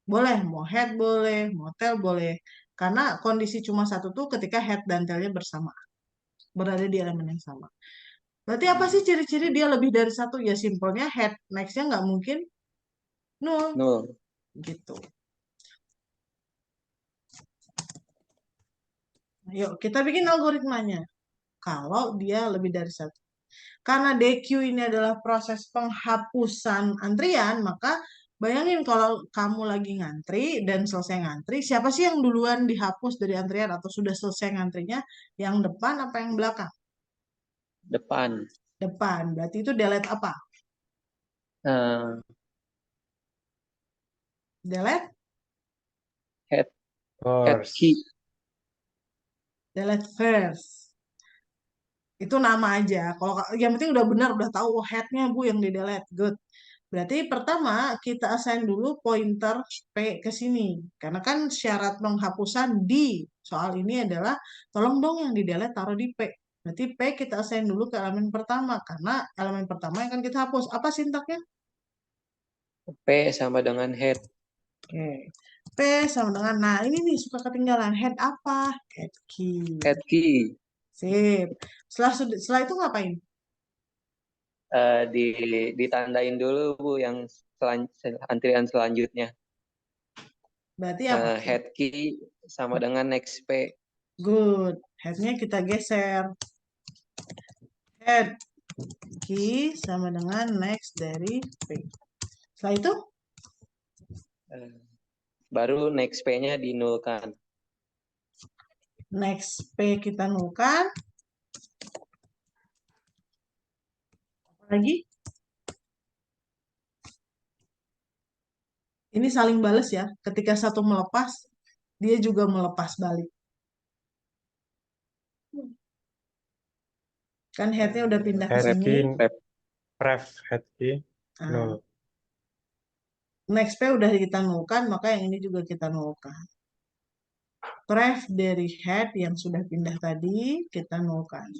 Boleh, mau head boleh, mau tail boleh. Karena kondisi cuma 1 tuh ketika head dan tailnya bersama. Berada di elemen yang sama. Berarti apa sih ciri-ciri dia lebih dari 1? Ya simpelnya head next-nya nggak mungkin 0. Nol. Gitu. Yuk, kita bikin algoritmanya. Kalau dia lebih dari 1. Karena DQ ini adalah proses penghapusan antrian, maka bayangin kalau kamu lagi ngantri dan selesai ngantri, siapa sih yang duluan dihapus dari antrian atau sudah selesai ngantrinya? Yang depan apa yang belakang? Depan. Depan. Berarti itu delete apa? Eh, Delete? head head key. Course. Delete first. Itu nama aja. Kalau yang penting udah benar, udah tahu oh, head-nya Bu yang di delete. Good. Berarti pertama kita assign dulu pointer P ke sini. Karena kan syarat penghapusan di soal ini adalah tolong dong yang di delete taruh di P. Berarti P kita assign dulu ke elemen pertama. Karena elemen pertama yang akan kita hapus. Apa sintaknya? P sama dengan head. Oke. P sama dengan, nah ini nih suka ketinggalan. Head apa? Head key. Head key. Sip. Setelah itu ngapain? Ditandain dulu Bu yang antrian selanjutnya. Berarti apa? Head key sama dengan next P. Good. Headnya kita geser. Head key sama dengan next dari P. Setelah itu, Eh, Baru next P-nya dinulkan. next P kita nulkan. Lagi, ini saling balas ya. Ketika satu melepas, dia juga melepas balik. Kan headnya udah pindah ke Head sini. key, ref head key, Nah, nul. next P udah kita nulkan, maka yang ini juga kita nulkan. Ref dari head yang sudah pindah tadi, kita nulkan.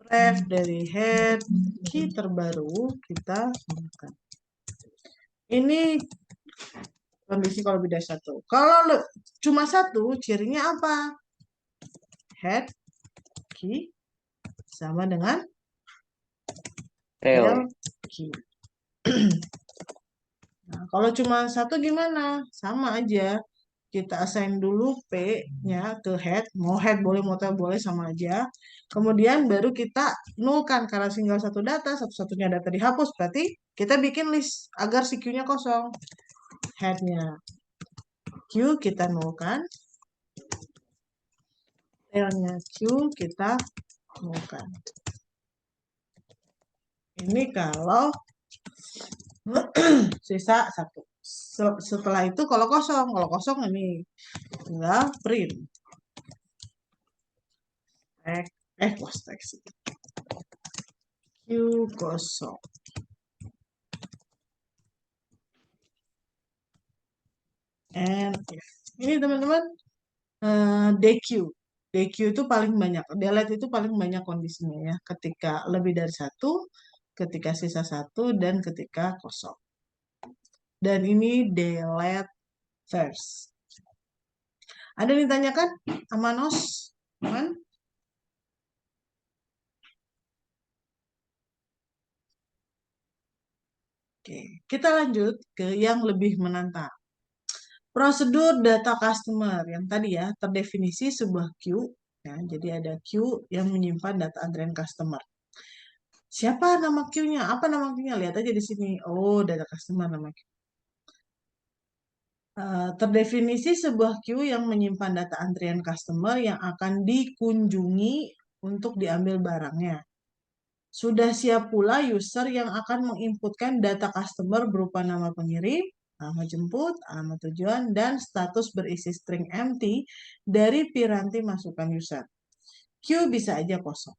Ref dari head, key terbaru, kita nulkan. Ini kondisi kalau beda satu. Kalau cuma satu, cirinya apa? Head, key, sama dengan Tail. tail, key. Nah, kalau cuma satu gimana? Sama aja. Kita assign dulu P-nya ke head. Mau head boleh, mau tail boleh, sama aja. Kemudian baru kita nulkan. Karena tinggal satu data, satu-satunya data dihapus. Berarti kita bikin list agar si Q-nya kosong. Head-nya Q kita nulkan. Tail-nya Q kita nulkan. Ini kalau sisa satu. Setelah itu kalau kosong ini tinggal print. Stack sih. Q kosong. And if. Ini teman-teman DQ. DQ itu paling banyak. Delete itu paling banyak kondisinya ya. Ketika lebih dari satu, ketika sisa satu, dan ketika kosong. Dan ini delete first. Ada yang ditanyakan? Amanos? Aman? Oke, kita lanjut ke yang lebih menantang. Prosedur data customer yang tadi ya terdefinisi sebuah queue ya. Jadi ada queue yang menyimpan data antrian customer. Siapa nama queue-nya? Apa nama queue-nya? Lihat aja di sini. Oh, data customer nama queue. Terdefinisi sebuah queue yang menyimpan data antrian customer yang akan dikunjungi untuk diambil barangnya. Sudah siap pula user yang akan menginputkan data customer berupa nama pengirim, alamat jemput, alamat tujuan, dan status berisi string empty dari piranti masukan user. Queue bisa aja kosong.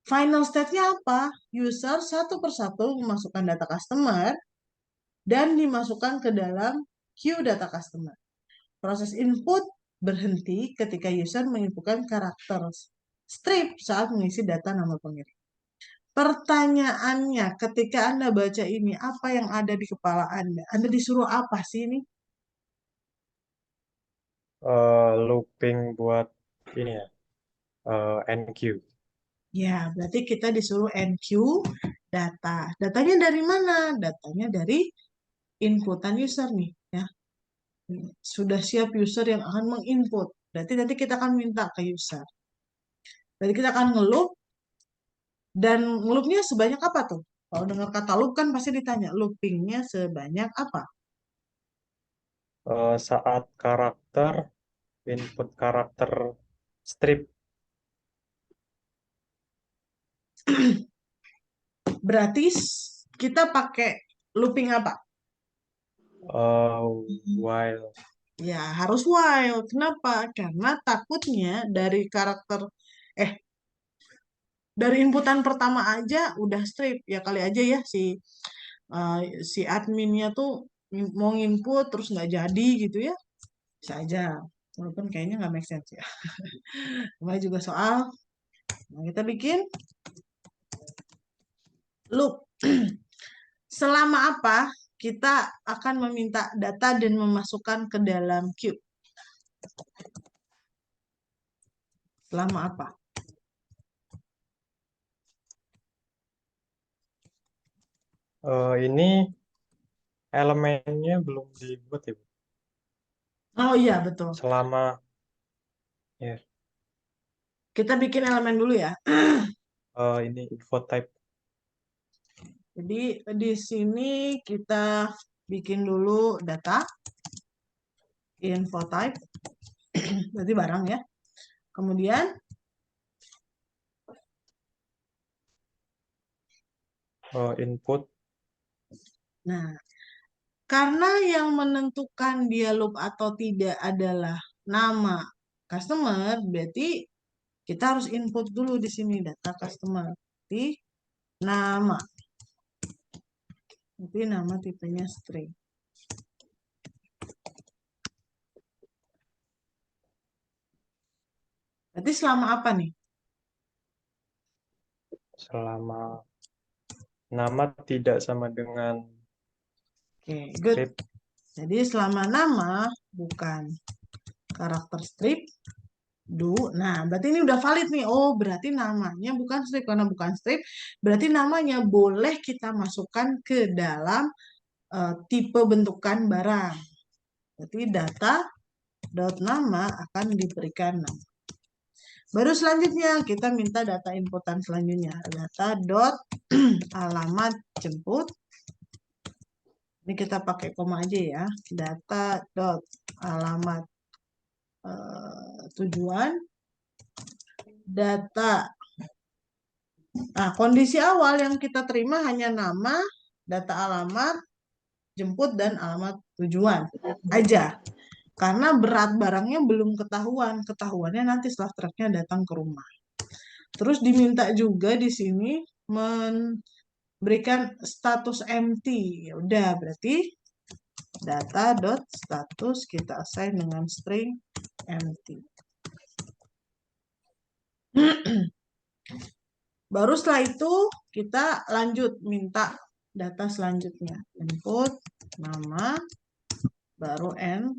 Final state-nya apa? User satu persatu memasukkan data customer dan dimasukkan ke dalam queue data customer. Proses input berhenti ketika user menginputkan karakter strip saat mengisi data nama pengirim. Pertanyaannya, ketika Anda baca ini, apa yang ada di kepala Anda? Anda disuruh apa sih ini? Looping buat ini ya, NQ. Ya, berarti kita disuruh NQ data. Datanya dari mana? Datanya dari inputan user nih. Ya. Sudah siap user yang akan menginput. Berarti nanti kita akan minta ke user. Berarti kita akan ngeloop. Dan ngeloopnya sebanyak apa tuh? Kalau dengar kata loop kan pasti ditanya, loopingnya sebanyak apa? Saat karakter, input karakter strip, Berarti kita pakai looping apa? while. Ya, harus while. Kenapa? Karena takutnya eh dari inputan pertama aja udah strip. Ya kali aja ya uh, si adminnya tuh mau input terus nggak jadi gitu ya. Bisa aja. Walaupun kayaknya nggak make sense ya. Kemarin juga soal. Nah, kita bikin loop. Selama apa kita akan meminta data dan memasukkan ke dalam queue? Selama apa? Ini elemennya belum dibuat ya, Bu? Oh iya, betul. Selama ya, Kita bikin elemen dulu ya. ini info type. Jadi di sini kita bikin dulu data info type, berarti barang ya. Kemudian input. nah, karena yang menentukan dia loop atau tidak adalah nama customer, berarti kita harus input dulu di sini data customer. Berarti nama. Berarti nama tipenya string. Berarti selama apa nih? Selama nama tidak sama dengan Oke, good. strip. Jadi selama nama bukan karakter strip, nah berarti ini udah valid nih. Oh, berarti namanya bukan strip. Karena bukan strip, berarti namanya boleh kita masukkan ke dalam tipe bentukan barang. Berarti data dot nama akan diberikan nama. Baru selanjutnya kita minta data inputan selanjutnya. Data dot alamat jemput. Ini kita pakai koma aja ya. Data dot alamat tujuan. Data. Nah, kondisi awal yang kita terima hanya nama, data alamat, jemput, dan alamat tujuan aja. Karena berat barangnya belum ketahuan. Ketahuannya nanti setelah truknya datang ke rumah. Terus diminta juga di sini memberikan status empty. Ya udah, berarti data.status kita assign dengan string empty. Baru setelah itu kita lanjut minta data selanjutnya. Input nama baru n.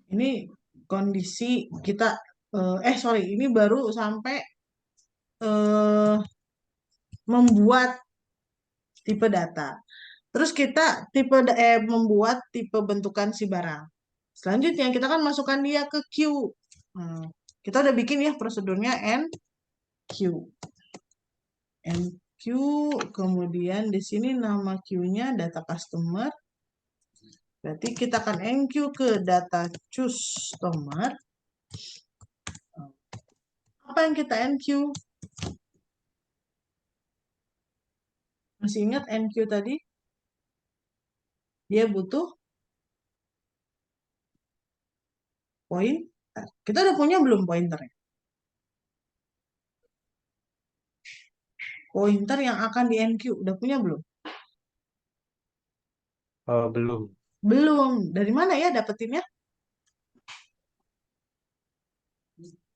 Ini kondisi kita sorry, ini baru sampai membuat tipe data. Terus kita membuat tipe bentukan si barang. Selanjutnya kita kan masukkan dia ke queue. Kita udah bikin ya prosedurnya NQ. NQ, kemudian di sini nama queue-nya data customer. Berarti kita akan NQ ke data customer. Apa yang kita NQ? Masih ingat NQ tadi? Dia butuh poin. Kita udah punya belum pointernya? Pointer yang akan di NQ udah punya belum? Belum. Belum. Dari mana ya dapetinnya?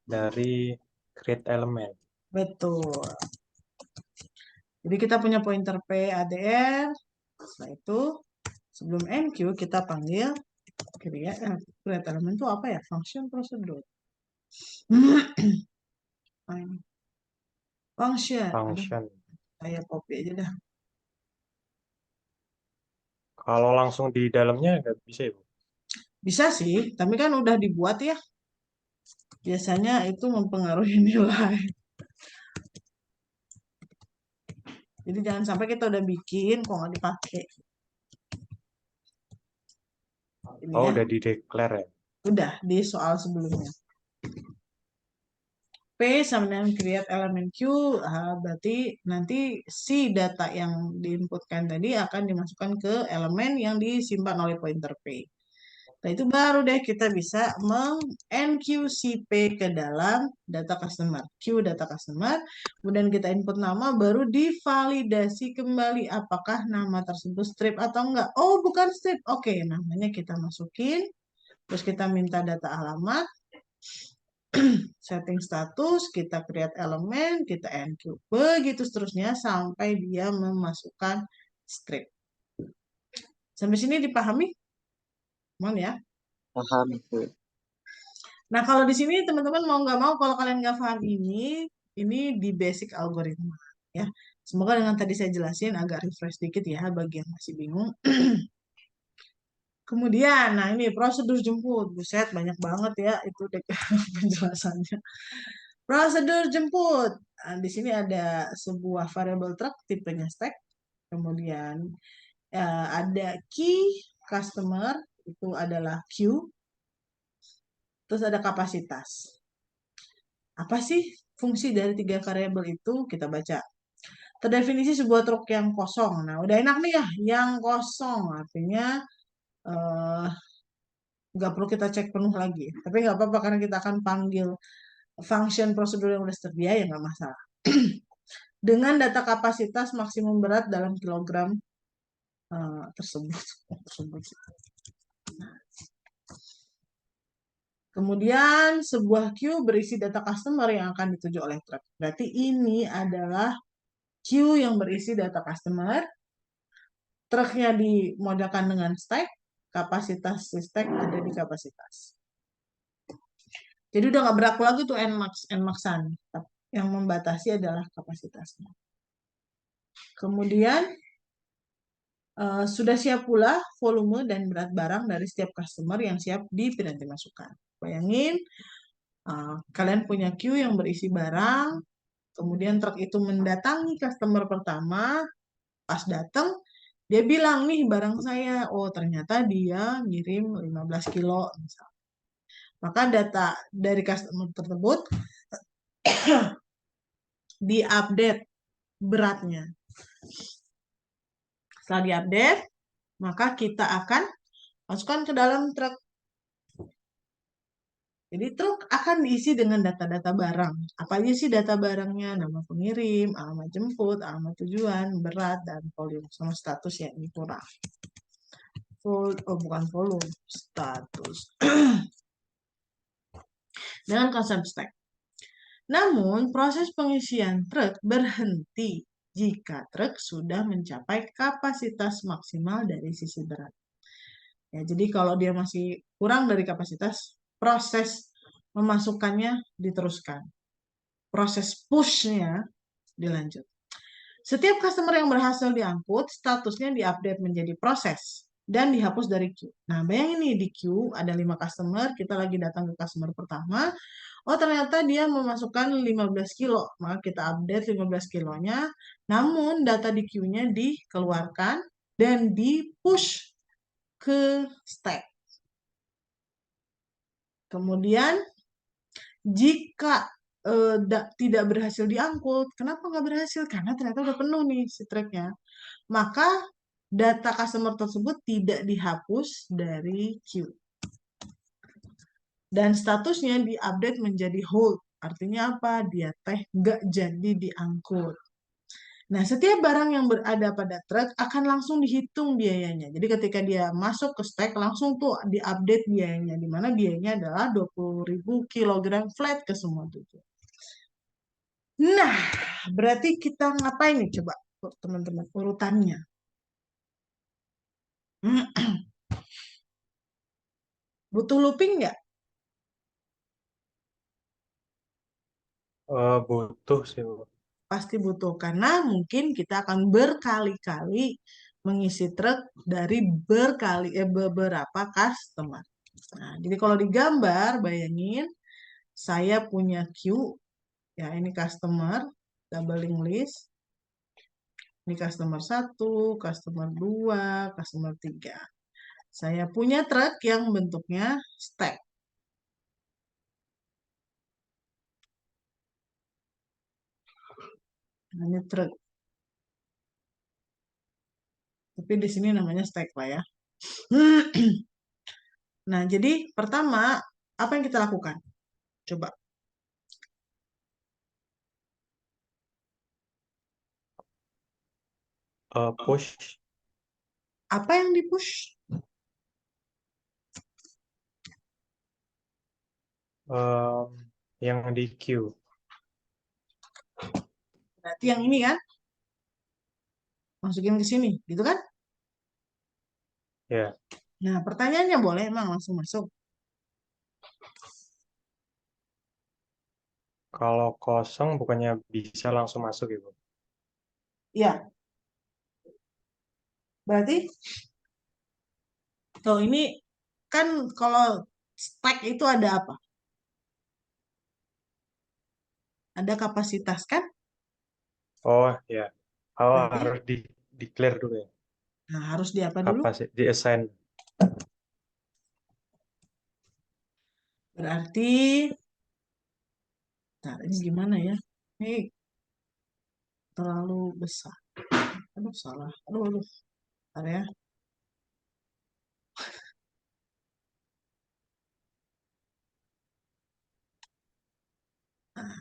Dari create element. Betul. Jadi kita punya pointer PADR. Setelah itu sebelum NQ kita panggil create element itu apa ya? Function prosedur. Function. Function. Saya copy aja dah. Kalau langsung di dalamnya nggak bisa ya, Bu? Bisa sih, tapi kan udah dibuat ya. Biasanya itu mempengaruhi nilai. Jadi jangan sampai kita udah bikin kok nggak dipakai. Ini Oh, ya. udah di declare ya? Udah di soal sebelumnya. P sama dengan create element Q, berarti nanti si data yang diinputkan tadi akan dimasukkan ke elemen yang disimpan oleh pointer P. Nah, itu baru deh kita bisa meng-NQCP ke dalam data customer. Q data customer, kemudian kita input nama, baru divalidasi kembali apakah nama tersebut strip atau enggak. Oh, bukan strip. Oke, namanya kita masukin. Terus kita minta data alamat. Setting status, kita create elemen, kita enq. Begitu seterusnya sampai dia memasukkan strip. Sampai sini dipahami? Mohon ya. Paham. Nah, kalau di sini teman-teman mau nggak mau, kalau kalian nggak paham ini di basic algoritma ya. Semoga dengan tadi saya jelasin agak refresh dikit ya bagi yang masih bingung. Kemudian, nah ini prosedur jemput. Buset, banyak banget ya itu penjelasannya. Prosedur jemput. Nah, di sini ada sebuah variable truk tipenya stack. Kemudian ada key customer, itu adalah queue. Terus ada kapasitas. Apa sih fungsi dari 3 variabel itu? Kita baca. Terdefinisi sebuah truk yang kosong. Nah, udah enak nih ya, yang kosong. Artinya eh, nggak perlu kita cek penuh lagi. Tapi nggak apa-apa karena kita akan panggil function prosedur yang udah tersedia ya nggak masalah. Dengan data kapasitas maksimum berat dalam kilogram tersebut. Kemudian sebuah queue berisi data customer yang akan dituju oleh truk. Berarti ini adalah queue yang berisi data customer. Truknya dimodelkan dengan stack. Kapasitas si stack ada di kapasitas. Jadi udah nggak berlaku lagi tuh Nmax-an. Yang membatasi adalah kapasitasnya. Kemudian sudah siap pula volume dan berat barang dari setiap customer yang siap dipindah dimasukkan. Bayangin, kalian punya queue yang berisi barang, kemudian truk itu mendatangi customer pertama, pas datang, dia bilang, nih barang saya, oh ternyata dia ngirim 15 kilo misalnya. Maka data dari customer tersebut diupdate beratnya. Setelah diupdate, maka kita akan masukkan ke dalam truk. Jadi truk akan diisi dengan data-data barang. Apa aja sih data barangnya? Nama pengirim, alamat jemput, alamat tujuan, berat, dan volume. Sama status ya, ini kurang. Bukan volume, status. Dengan konsep stack. Namun, proses pengisian truk berhenti jika truk sudah mencapai kapasitas maksimal dari sisi berat. Ya, jadi kalau dia masih kurang dari kapasitas, proses memasukkannya diteruskan. Proses push-nya dilanjut. Setiap customer yang berhasil diangkut, statusnya diupdate menjadi proses dan dihapus dari queue. Nah, bayangin nih di queue ada 5 customer, kita lagi datang ke customer pertama. Oh, ternyata dia memasukkan 15 kilo. Maka kita update 15 kilonya. Namun data di queue-nya dikeluarkan dan di-push ke stack. Kemudian jika tidak berhasil diangkut, kenapa nggak berhasil? Karena ternyata udah penuh nih si tracknya. Maka data customer tersebut tidak dihapus dari queue. Dan statusnya diupdate menjadi hold. Artinya apa? Dia teh nggak jadi diangkut. Nah, setiap barang yang berada pada truk akan langsung dihitung biayanya. Jadi ketika dia masuk ke stack, langsung tuh diupdate biayanya. Di mana biayanya adalah 20.000 kg flat ke semua tujuan. Nah, berarti kita ngapain nih coba teman-teman urutannya? Butuh looping nggak? Butuh sih, Bu. Pasti butuh, karena mungkin kita akan berkali-kali mengisi truk dari beberapa customer. Nah, jadi kalau digambar, bayangin saya punya queue, ya ini customer, doubling list, ini customer 1, customer 2, customer 3. Saya punya truk yang bentuknya stack. Nah, ini truk. Tapi di sini namanya stack lah ya. Nah, jadi pertama, apa yang kita lakukan? Coba. Push Apa yang di-push? yang di queue. Berarti yang ini kan? Masukin ke sini, gitu kan? Ya, Nah, pertanyaannya boleh emang langsung masuk. kalau kosong bukannya bisa langsung masuk ya, Bu? Ya, berarti tuh ini kan kalau stack itu ada apa? ada kapasitas kan? Oh ya. Oh, Berarti harus di declare dulu ya. nah, harus di apa dulu? Kapasitas di assign. Berarti, nah ini gimana ya? Ini terlalu besar. Aduh, salah. Aduh. Bentar ya. Nah,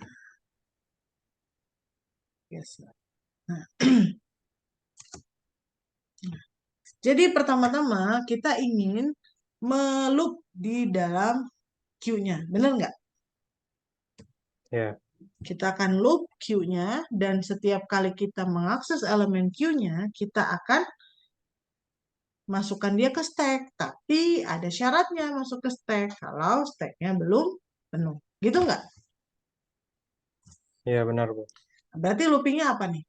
yes. Nah, jadi pertama-tama kita ingin meloop di dalam queue-nya. Benar nggak? Ya. Kita akan loop queue-nya dan setiap kali kita mengakses elemen queue-nya, kita akan masukkan dia ke stack. Tapi ada syaratnya masuk ke stack kalau stack-nya belum penuh. Gitu nggak? Iya benar, Bu. Berarti loopingnya apa nih?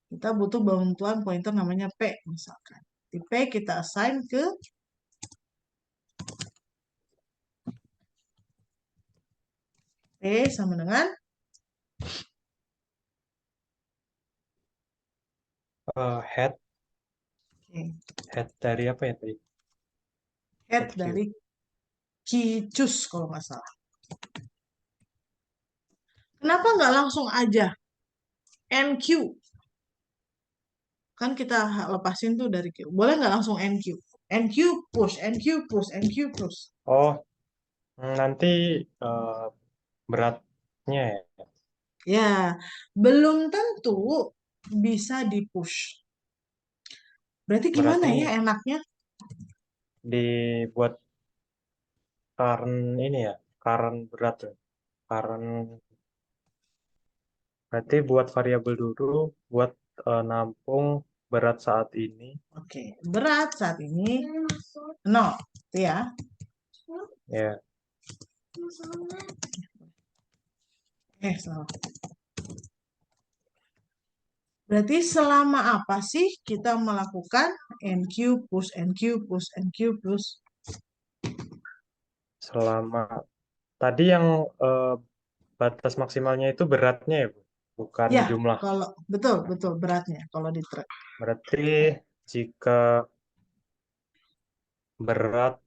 Kita butuh bantuan pointer namanya P misalkan. Di P kita assign ke P sama dengan Head oke, head dari apa ya tadi? head Head queue. dari key choose kalau nggak salah. Kenapa nggak langsung aja NQ? Kan kita lepasin tuh dari Q. Boleh nggak langsung NQ? NQ push, NQ push, NQ push. Oh, nanti eh, beratnya ya. Ya, belum tentu bisa di push. Berarti Berat gimana ini ya enaknya? dibuat current ini ya, current berat ya. Current berarti buat variabel dulu, buat nampung berat saat ini. Oke, berat saat ini 0. Itu ya. Ya, Salah. Berarti selama apa sih kita melakukan NQ push, NQ push, NQ push? selama tadi yang eh, batas maksimalnya itu beratnya ya, Bu? Bukan Ya, jumlah. kalau betul betul beratnya kalau di track. Berarti jika berat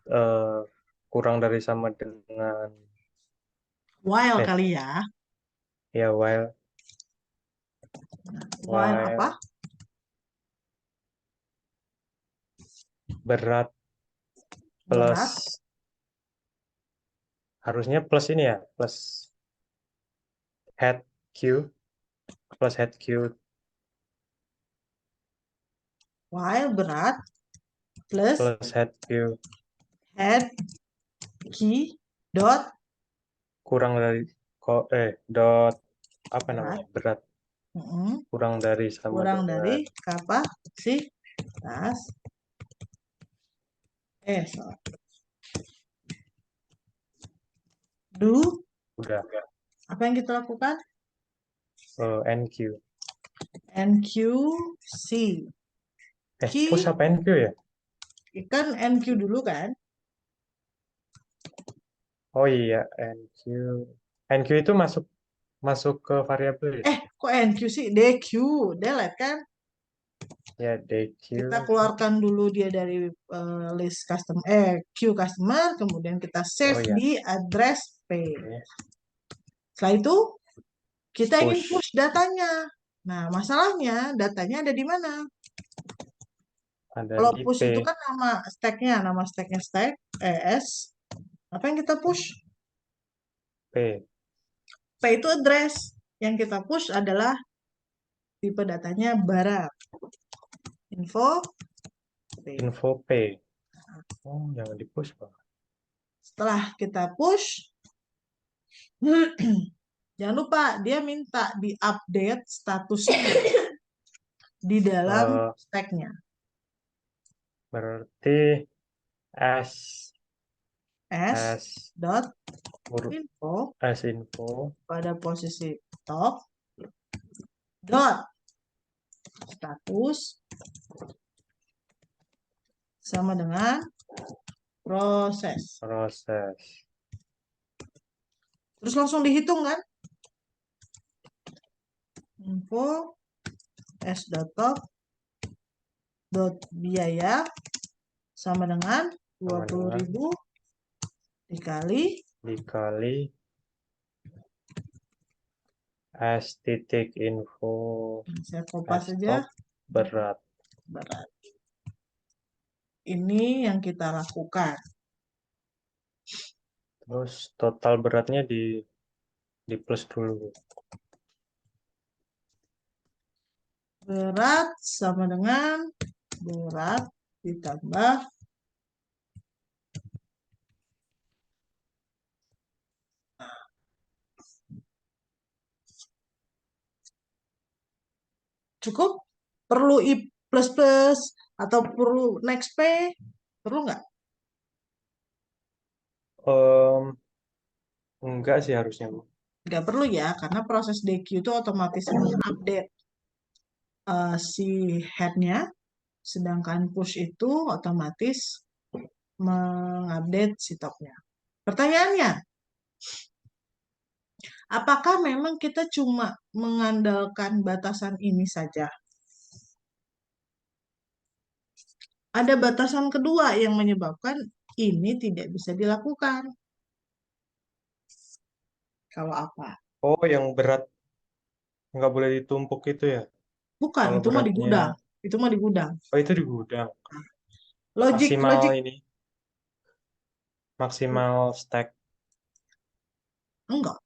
eh, kurang dari sama dengan While eh kali ya. ya While apa? while berat plus Berat harusnya plus ini ya, plus head Q plus head Q while berat plus plus head Q head key dot kurang dari dot apa berat namanya berat mm, kurang dari sama kurang dari dengan kapasitas salah. Do udah apa yang kita lakukan? NQ NQC push key apa NQ ya? kan NQ dulu kan? Oh iya NQ NQ itu masuk masuk ke variabel ya? Kok NQ sih? DQ delete kan? Ya DQ Kita keluarkan dulu dia dari list customer queue customer, kemudian kita oh save ya di address P. oke. Setelah itu kita ingin Push push datanya. Nah, masalahnya datanya ada di mana? ada Kalau di push P itu kan nama stacknya stack S. Apa yang kita push? P P itu address. Yang kita push adalah tipe datanya barat. Info P. info P. Oh jangan di push Pak. Setelah kita push, jangan lupa dia minta di-update statusnya di dalam Eh, stacknya. berarti S S S dot huruf info S info pada posisi top dot status sama dengan proses. proses Terus langsung dihitung kan? Info s.top biaya sama dengan Sama dengan 20.000 dikali S titik info saya kopas saja stop berat. berat. Ini yang kita lakukan. Terus total beratnya di plus dulu. Berat sama dengan berat ditambah cukup? Perlu I plus plus atau perlu next P? Perlu nggak? Em, enggak sih harusnya, Bu. Nggak perlu ya, karena proses DQ itu otomatis mengupdate si headnya, sedangkan push itu otomatis mengupdate si topnya. Pertanyaannya, apakah memang kita cuma mengandalkan batasan ini saja? Ada batasan kedua yang menyebabkan ini tidak bisa dilakukan. Kalau apa? Oh, yang berat nggak boleh ditumpuk itu ya? Bukan, Kalau itu mah di beratnya, gudang. Itu mah di gudang. oh itu di gudang. Logik, Maksimal logik. ini, maksimal stack. Enggak.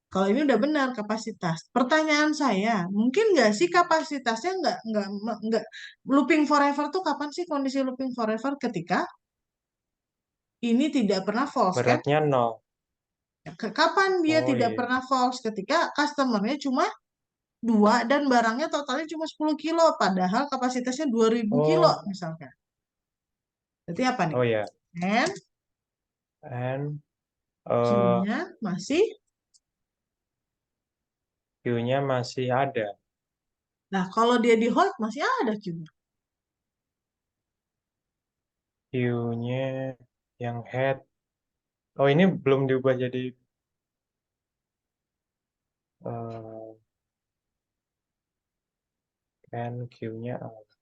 Kalau ini udah benar kapasitas. Pertanyaan saya, mungkin nggak sih kapasitasnya nggak looping forever tuh kapan sih kondisi looping forever ketika ini tidak pernah false kan? Beratnya 0. Kapan dia Oh tidak iya. pernah false ketika customernya cuma dua dan barangnya totalnya cuma 10 kilo padahal kapasitasnya 2.000 kilo Oh, misalkan. Berarti apa nih? oh ya. And And Q-nya masih. Q-nya masih ada. Nah, kalau dia di hold masih ada Q-nya. Q-nya yang head. Oh ini belum diubah jadi eh and Q-nya ada.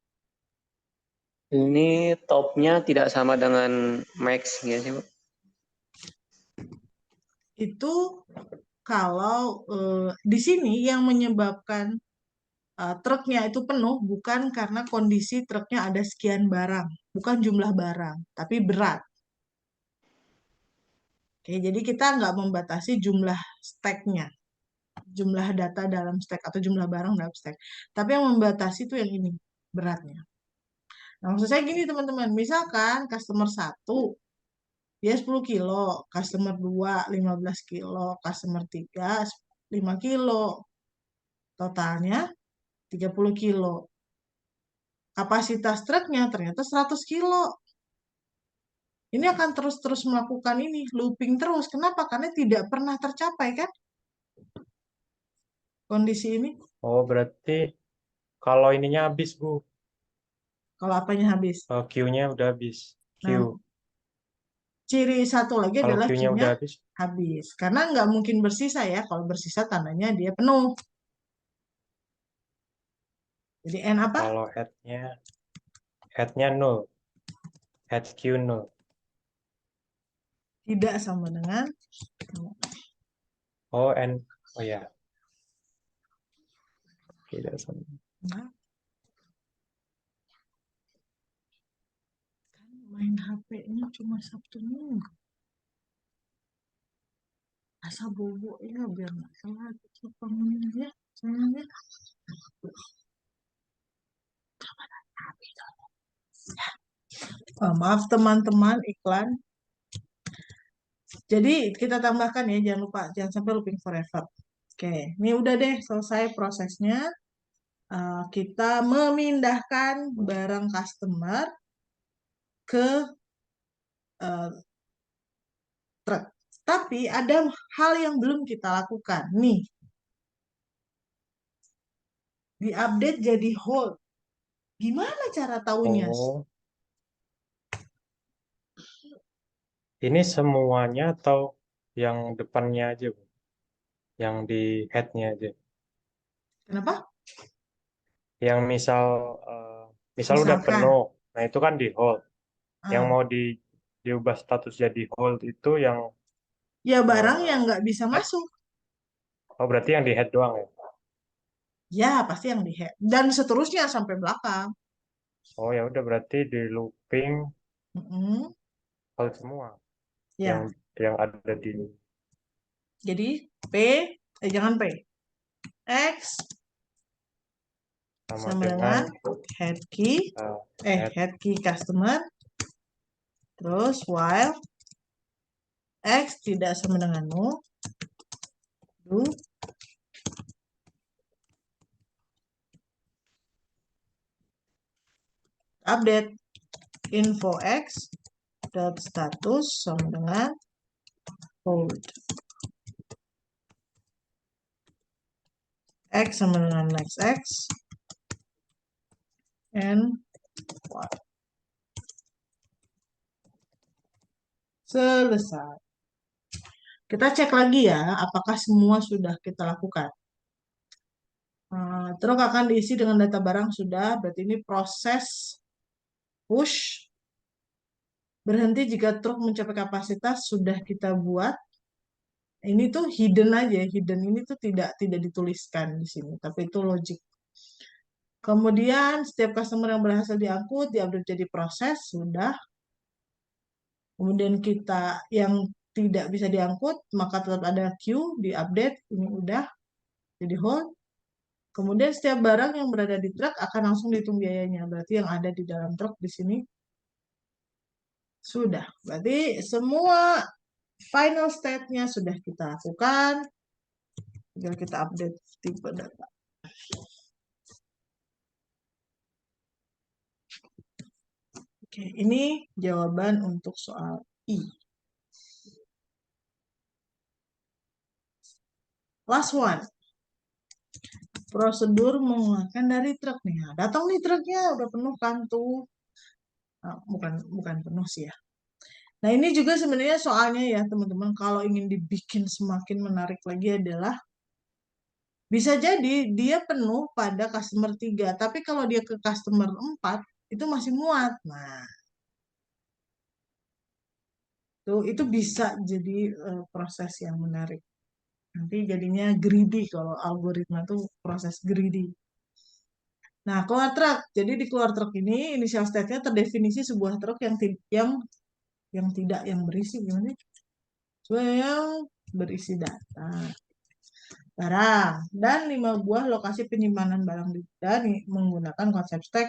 Ini topnya tidak sama dengan max ya sih, Bu? Itu kalau di sini yang menyebabkan truknya itu penuh bukan karena kondisi truknya ada sekian barang, bukan jumlah barang, tapi berat. Oke, jadi kita nggak membatasi jumlah stacknya, jumlah data dalam stack atau jumlah barang dalam stack. Tapi yang membatasi itu yang ini, beratnya. Nah, maksud saya gini teman-teman, misalkan customer satu dia 10 kilo, customer 2 15 kilo, customer 3 5 kilo, totalnya 30 kilo. Kapasitas truknya ternyata 100 kilo. Ini akan terus-terus melakukan ini, looping terus. Kenapa? Karena tidak pernah tercapai kan kondisi ini. Oh berarti kalau ininya habis, Bu. Kalau apanya habis. Q-nya udah habis. Q. Nah, ciri satu lagi Kalau adalah Q-nya Q-nya udah habis, habis. Karena nggak mungkin bersisa ya. Kalau bersisa tandanya dia penuh. Jadi N apa? kalau head-nya 0. Head Q 0. Tidak sama dengan. Oh, N. Oh ya, tidak sama. Nah, kan main HP-nya cuma Sabtu Minggu. Asa bobo ya biar nggak salah tutup bangunnya ya. Sayangnya. Maaf teman-teman iklan. Jadi kita tambahkan ya, jangan lupa, jangan sampai looping forever. Oke, ini udah deh selesai prosesnya. Kita memindahkan barang customer ke truk. Tapi ada hal yang belum kita lakukan. Nih, diupdate jadi hold. Gimana cara taunya? Oh, Ini semuanya atau yang depannya aja, Bu? Yang di headnya aja. Kenapa? Yang misal eh, misal udah Misalkan, penuh, nah itu kan di hold. Yang ah, mau diubah status jadi hold itu yang ya barang yang eh, nggak bisa head. masuk. Oh, berarti yang di head doang ya? Ya, pasti yang di head. Dan seterusnya sampai belakang. Oh ya udah berarti di looping Mm-mm. hold semua yang Ya, yang ada di jadi jangan P. X sama sama dengan dengan head key, eh, head. head key customer, terus while X tidak sama dengan no, do update info X dot status sama dengan hold. X sama dengan next X and Y. Selesai. Kita cek lagi ya, apakah semua sudah kita lakukan. Truk akan diisi dengan data barang sudah, berarti ini proses push. Berhenti jika truk mencapai kapasitas sudah kita buat. Ini tuh hidden aja, hidden ini tuh tidak dituliskan di sini, tapi itu logic. Kemudian setiap customer yang berhasil diangkut diupdate jadi proses sudah. Kemudian kita yang tidak bisa diangkut maka tetap ada queue diupdate ini udah jadi hold. Kemudian setiap barang yang berada di truk akan langsung dihitung biayanya. Berarti yang ada di dalam truk di sini sudah. Berarti semua final state-nya sudah kita lakukan. Tinggal kita update tipe data. Oke, ini jawaban untuk soal I. Last one. Prosedur mengeluarkan dari truk nih. Nah, datang nih truknya udah penuh kan tuh. Bukan penuh sih ya. Nah, ini juga sebenarnya soalnya ya, teman-teman, kalau ingin dibikin semakin menarik lagi adalah bisa jadi dia penuh pada customer 3, tapi kalau dia ke customer 4 itu masih muat. Nah, itu bisa jadi proses yang menarik. Nanti jadinya greedy kalau algoritma tuh proses greedy. Nah, keluar truk. Jadi di keluar truk ini initial state-nya terdefinisi sebuah truk yang tidak yang berisi gimana? Yang berisi data barang dan 5 buah lokasi penyimpanan barang di dan menggunakan konsep stack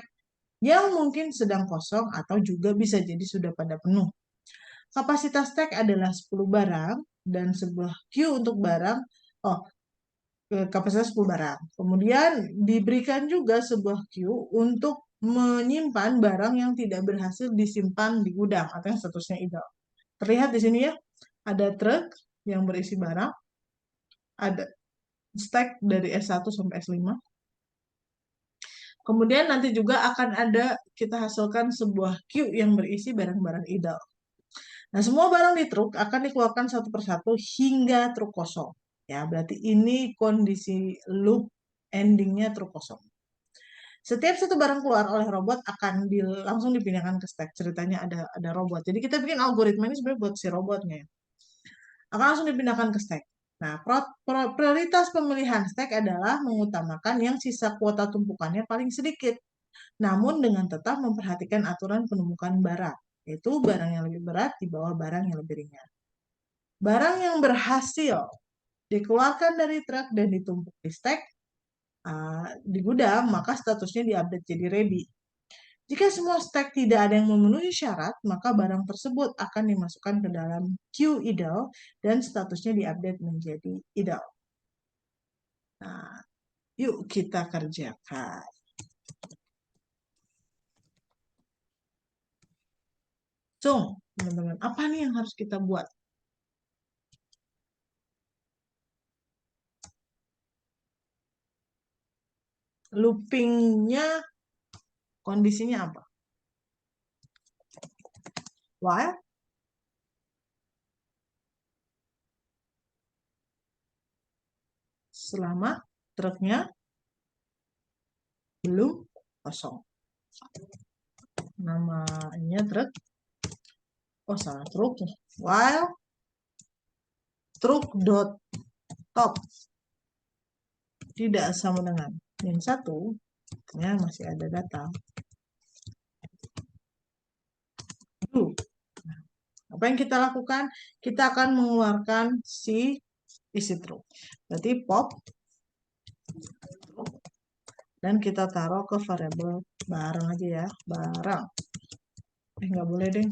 yang mungkin sedang kosong atau juga bisa jadi sudah pada penuh. Kapasitas stack adalah 10 barang dan sebuah queue untuk barang. Oh, kapasitas 10 barang. Kemudian diberikan juga sebuah queue untuk menyimpan barang yang tidak berhasil disimpan di gudang atau yang statusnya idle. Terlihat di sini ya, ada truk yang berisi barang, ada stack dari S1 sampai S5. Kemudian nanti juga akan ada kita hasilkan sebuah queue yang berisi barang-barang idle. Nah, semua barang di truk akan dikeluarkan satu persatu hingga truk kosong. Ya, berarti ini kondisi loop endingnya truk kosong. Setiap satu barang keluar oleh robot akan langsung dipindahkan ke stack. Ceritanya ada robot. Jadi kita bikin algoritma ini sebenarnya buat si robotnya. Akan langsung dipindahkan ke stack. Nah, prioritas pemilihan stack adalah mengutamakan yang sisa kuota tumpukannya paling sedikit, namun dengan tetap memperhatikan aturan penumpukan barang, yaitu barang yang lebih berat di bawah barang yang lebih ringan. Barang yang berhasil dikeluarkan dari truk dan ditumpuk di stack di gudang, maka statusnya diupdate jadi ready. Jika semua stack tidak ada yang memenuhi syarat, maka barang tersebut akan dimasukkan ke dalam queue idle dan statusnya diupdate menjadi idle. Nah, yuk kita kerjakan. Teman-teman, apa nih yang harus kita buat? Loopingnya kondisinya apa? While selama truknya belum kosong. Namanya truk, oh salah truk, while truk dot top tidak sama dengan min 1, ya masih ada data. Apa yang kita lakukan? Kita akan mengeluarkan si isi truk. Berarti pop dan kita taruh ke variabel barang aja ya, barang. Nggak boleh deh,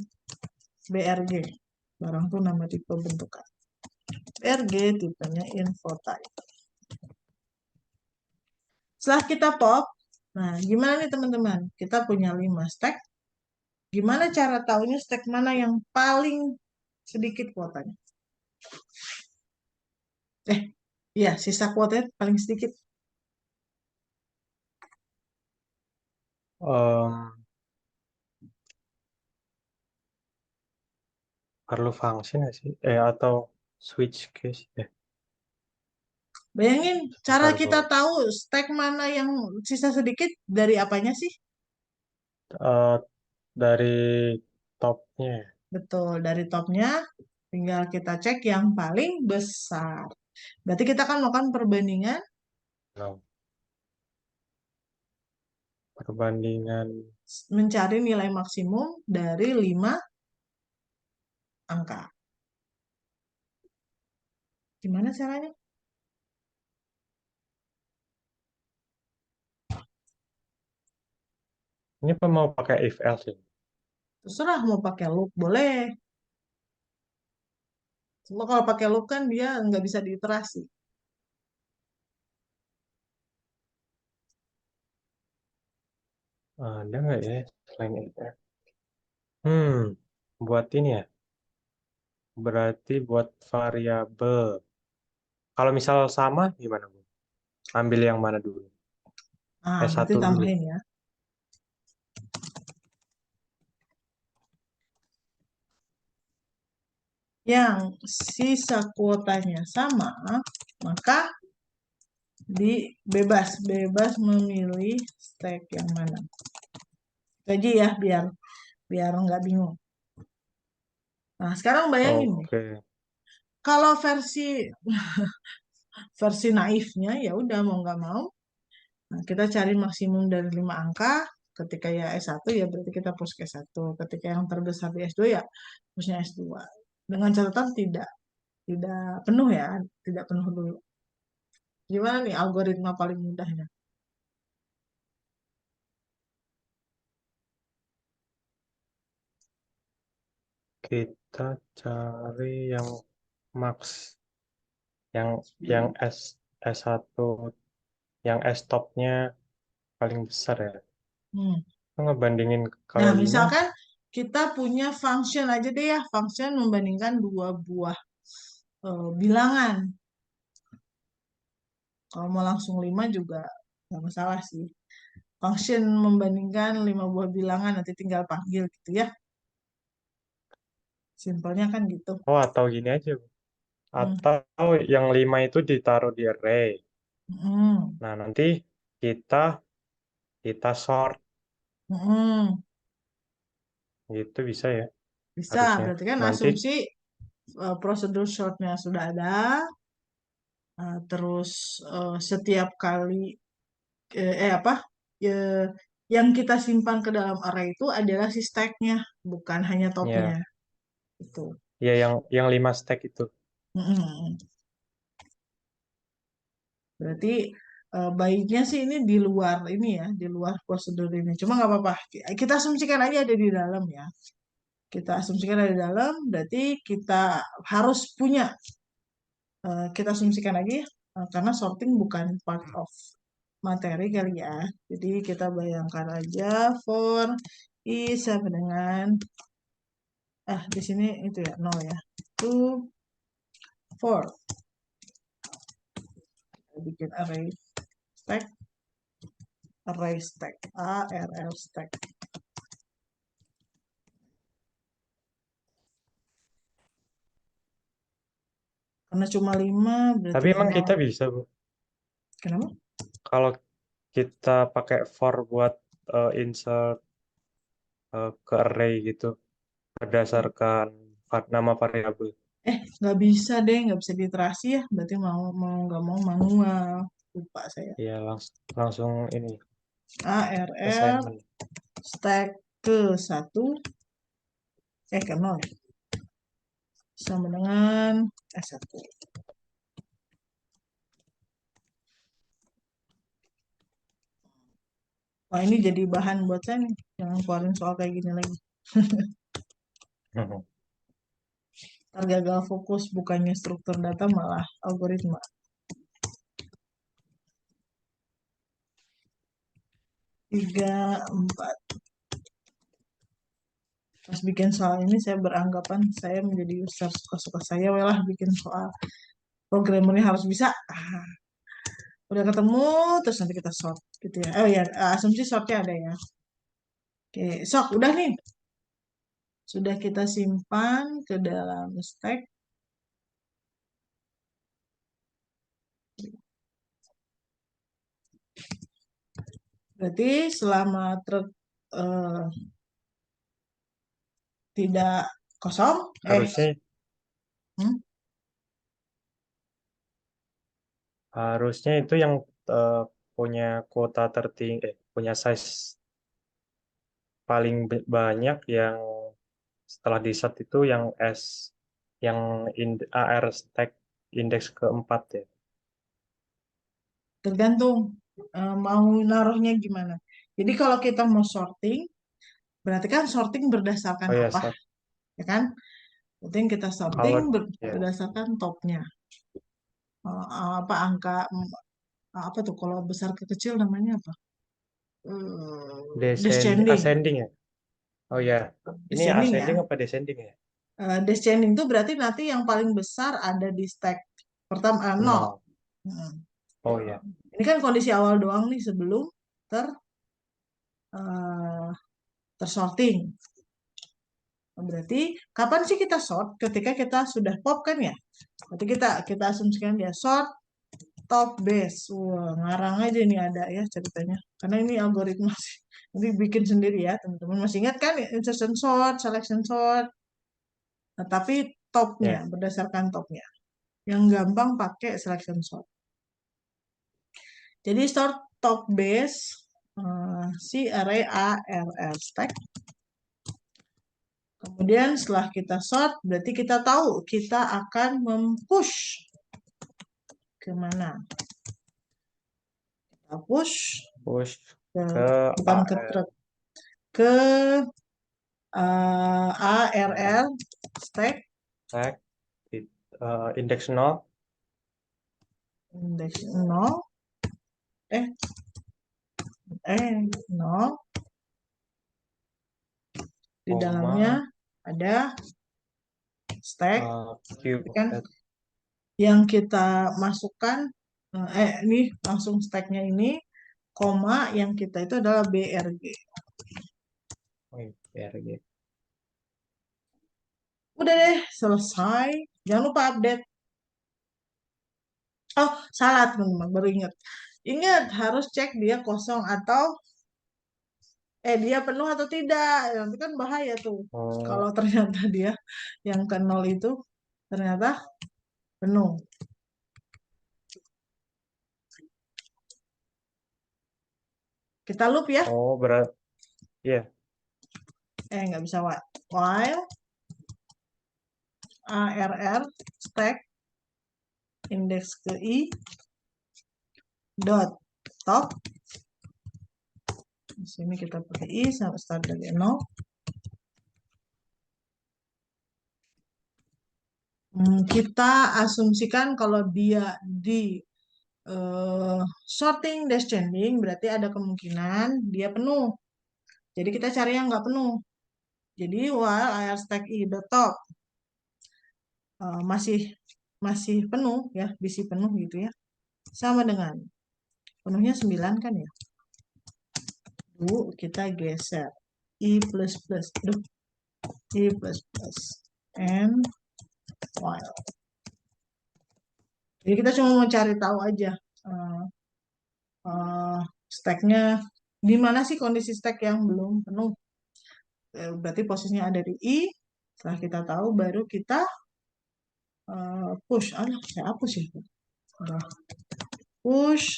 BRG. Barang tuh nama tipe bentukan. BRG tipenya info type. Setelah kita pop, nah gimana nih teman-teman? Kita punya 5 stack. Gimana cara tahunya stack mana yang paling sedikit kuotanya? Iya, sisa kuotanya paling sedikit. Em, perlu function nggak sih? Atau switch case ya? Bayangin, cara Bentar, kita Bu. tahu stack mana yang sisa sedikit dari apanya sih? Eh, dari topnya ya? Betul, dari topnya tinggal kita cek yang paling besar. Berarti kita akan melakukan perbandingan No. Perbandingan mencari nilai maksimum dari 5 angka. Gimana caranya? ini apa mau pakai if else ini? Terserah mau pakai loop, boleh. Cuma kalau pakai loop kan dia nggak bisa diiterasi. Ada nggak ya selain if else? Buat ini ya. Berarti buat variabel. Kalau misal sama gimana, Bu? Ambil yang mana dulu? s Berarti satu dulu. tambahin ya. Yang sisa kuotanya sama, maka bebas memilih stack yang mana. Gaji ya biar biar nggak bingung. Nah sekarang bayangin nih, Oke. kalau versi naifnya ya udah mau nggak mau, nah, kita cari maksimum dari 5 angka. Ketika ya S1 ya berarti kita push ke S1. Ketika yang terbesar di S2 ya pushnya S2. Dengan catatan tidak penuh ya, tidak penuh dulu. Gimana nih algoritma paling mudahnya? Kita cari yang max. Yang S1, yang S topnya paling besar ya. Hmm. Kita ngebandingin Nah, kalau 5 misalkan kita punya function aja deh ya, function membandingkan dua buah bilangan. Kalau mau langsung 5 juga nggak masalah sih. Function membandingkan 5 buah bilangan, nanti tinggal panggil gitu ya. Simpelnya kan gitu. atau gini aja, Bu. Hmm. Atau yang 5 itu ditaruh di array. Hmm. Nah, nanti kita kita sort Hmm. gitu bisa ya Bisa, harusnya. berarti kan Nanti asumsi prosedur shortnya sudah ada, terus setiap kali apa eh, yang kita simpan ke dalam array itu adalah si stack-nya, bukan hanya topnya. ya Itu. ya yang 5 stack itu. Mm-mm. Berarti baiknya sih ini di luar ini ya, di luar prosedur ini. Cuma nggak apa-apa. Kita asumsikan aja ada di dalam ya. Kita asumsikan ada di dalam, berarti kita harus punya. Kita asumsikan aja ya, karena sorting bukan part of materi kali ya. Jadi kita bayangkan aja for i sama dengan di sini itu ya 0 ya. 2 4. Kita bikin stack array stack arl stack. Karena cuma 5 berarti Tapi kan emang kita 0. bisa, Bu. Kenapa? Kalau kita pakai for buat insert ke array gitu berdasarkan nama variabel. Nggak bisa deh, nggak bisa diiterasi ya. Berarti mau mau nggak mau manual. Lupa saya. Ya langsung ini ARR assignment. stack ke 1 ke 0 sama dengan S1. Wah, ini jadi bahan buat saya nih. Jangan keluarin soal kayak gini lagi. Ntar gagal fokus, bukannya struktur data malah algoritma. 3, 4. Pas bikin soal ini saya beranggapan saya menjadi user, suka-suka saya lah bikin soal. Programmernya harus bisa. Udah ketemu, terus nanti kita sort gitu ya. Oh ya, asumsi sortnya ada ya. Oke, sok udah nih. Sudah kita simpan ke dalam stack. Berarti selama eh, tidak kosong, Harusnya hmm, harusnya itu yang punya kuota tertinggi, punya size paling banyak yang setelah di sort itu yang yang AR stack indeks keempat ya. tergantung mau naruhnya gimana. Jadi kalau kita mau sorting, berarti kan sorting berdasarkan Oh ya, apa, sort. ya kan? Berarti yang kita sorting Kalau ya berdasarkan topnya. Apa angka apa tuh kalau besar ke kecil namanya apa? Descending. ascending ya. Oh ya, ini Descending ya. ascending apa descending ya? Descending itu berarti nanti yang paling besar ada di stack pertama 0. Nol. Hmm. Oh ya. Ini kan kondisi awal doang nih sebelum ter eh, tersorting. Berarti kapan sih kita sort? Ketika kita sudah pop kan ya? Berarti kita asumsikan dia sort top base. Wah, ngarang aja nih ada ya ceritanya. Karena ini algoritma sih. Nanti bikin sendiri ya teman-teman. Masih ingat kan insertion sort, selection sort. Nah, tapi topnya Ya. berdasarkan topnya. Yang gampang pakai selection sort. Jadi sort top base si array ARR stack. Kemudian setelah kita sort, berarti kita tahu kita akan mempush kemana. Kita push Push ke, ke bukan ke AR track, ke ARR stack stack indeks 0, indeks 0 eh 0 di dalamnya koma ada stack cube kan head. yang kita masukkan ini langsung stacknya ini koma yang kita itu adalah BRG. Oh, iya, BRG. Udah deh selesai, jangan lupa update. Oh, salah teman-teman, baru ingat harus cek dia kosong atau dia penuh atau tidak. Nanti kan bahaya tuh kalau Oh, ternyata dia yang ke 0 itu ternyata penuh. Kita loop ya. oh berarti ya. Nggak bisa while ARR stack indeks ke i dot top. Di sini kita pakai i sampai start dari 0. Kita asumsikan kalau dia di sorting descending berarti ada kemungkinan dia penuh. Jadi kita cari yang nggak penuh. Jadi while AR stack i dot top masih masih penuh ya, bisi penuh gitu ya. Sama dengan penuhnya 9 kan ya. Dulu kita geser i plus plus, i plus plus and while. Jadi kita cuma mau cari tahu aja eh, stacknya di mana sih kondisi stack yang belum penuh. Berarti posisinya ada di I. Setelah kita tahu, baru kita push. Saya hapus ya. Udah. Push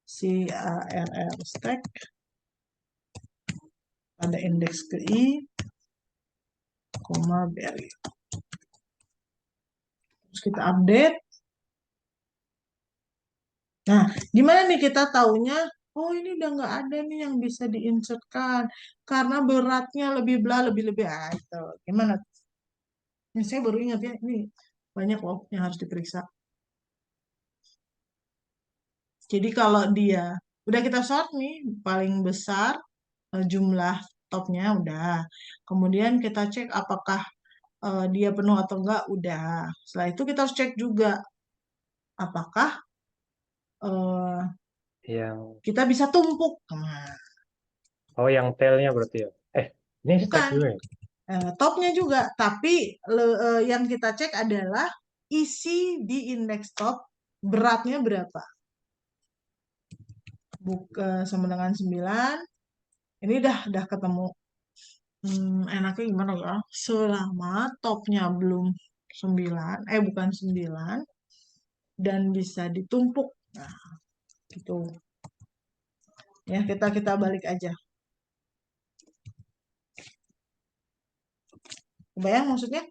CARR stack pada indeks ke I, koma BRI. Terus kita update. Nah, gimana nih kita taunya? Oh, ini udah nggak ada nih yang bisa diinsertkan karena beratnya lebih bla lebih itu. Gimana? Ini saya baru ingat ya, ini banyak loh yang harus diperiksa. Jadi kalau dia udah kita sort nih paling besar jumlah topnya udah. Kemudian kita cek apakah dia penuh atau enggak udah. Setelah itu kita harus cek juga apakah eh, Yang kita bisa tumpuk. Nah, yang tailnya berarti ya. Ini stack bukan. juga ya. Topnya juga, tapi yang kita cek adalah isi di indeks top beratnya berapa. Sama dengan 9. Ini udah ketemu. Enaknya gimana ya? Selama topnya belum 9, bukan 9, dan bisa ditumpuk. Nah, gitu. Ya, kita balik aja. Kebayang maksudnya?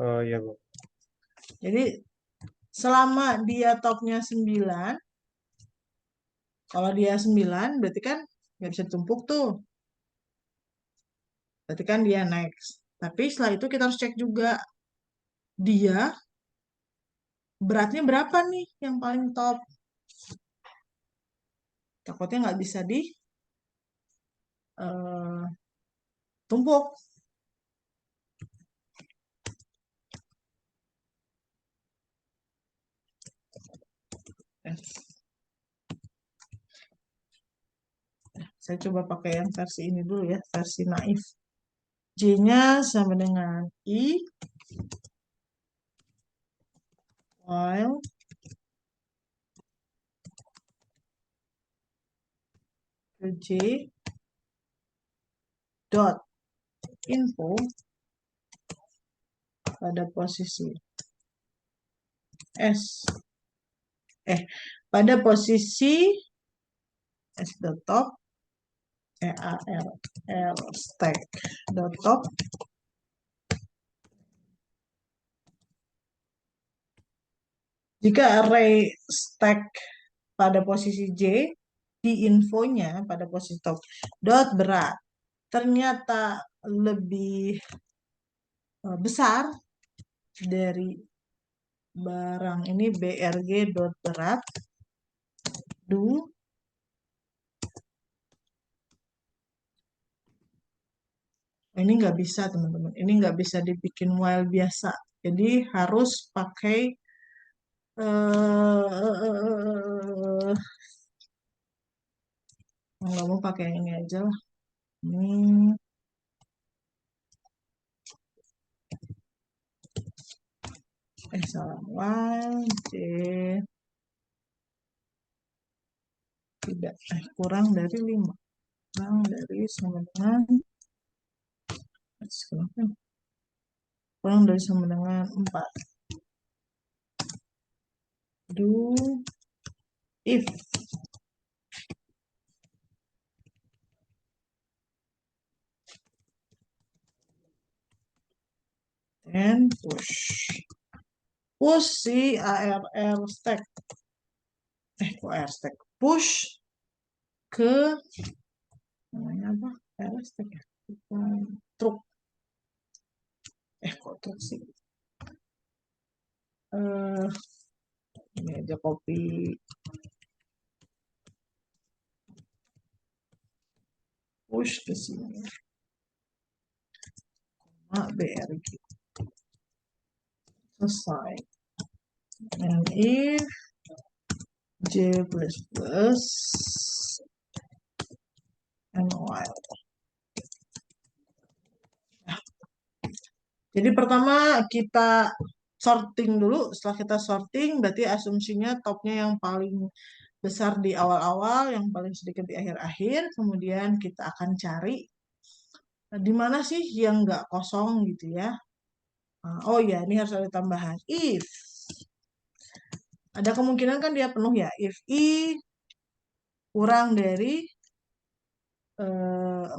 Oh iya, Bu. Jadi, selama dia topnya 9, kalau dia 9, berarti kan nggak bisa ditumpuk tuh. Berarti kan dia next. Tapi setelah itu kita harus cek juga dia beratnya berapa nih yang paling top. Takutnya nggak bisa ditumpuk. Saya coba pakai yang versi ini dulu ya, versi naif. J-nya sama dengan I, while J dot info pada posisi S, pada posisi S dot top, EARR stack dot top, jika array stack pada posisi J, di infonya pada posisi top dot berat ternyata lebih besar dari barang ini BRG dot berat, do ini nggak bisa teman-teman, ini nggak bisa dibikin while biasa, jadi harus pakai nggak mau pakai yang ini aja lah. Salah. While J tidak kurang dari 5, kurang dari sama dengan kurang dari sama dengan 4. Do if and push si ARR stack stack push ke namanya apa ARR stack ya, truk kok truk sih, ini aja copy push ke sini BRG selesai. And if J and while. Jadi pertama kita sorting dulu. Setelah kita sorting, berarti asumsinya topnya yang paling besar di awal-awal, yang paling sedikit di akhir-akhir. Kemudian kita akan cari di mana sih yang nggak kosong gitu ya. Oh ya, ini harus ada tambahan. If ada kemungkinan kan dia penuh ya. If I kurang dari 4,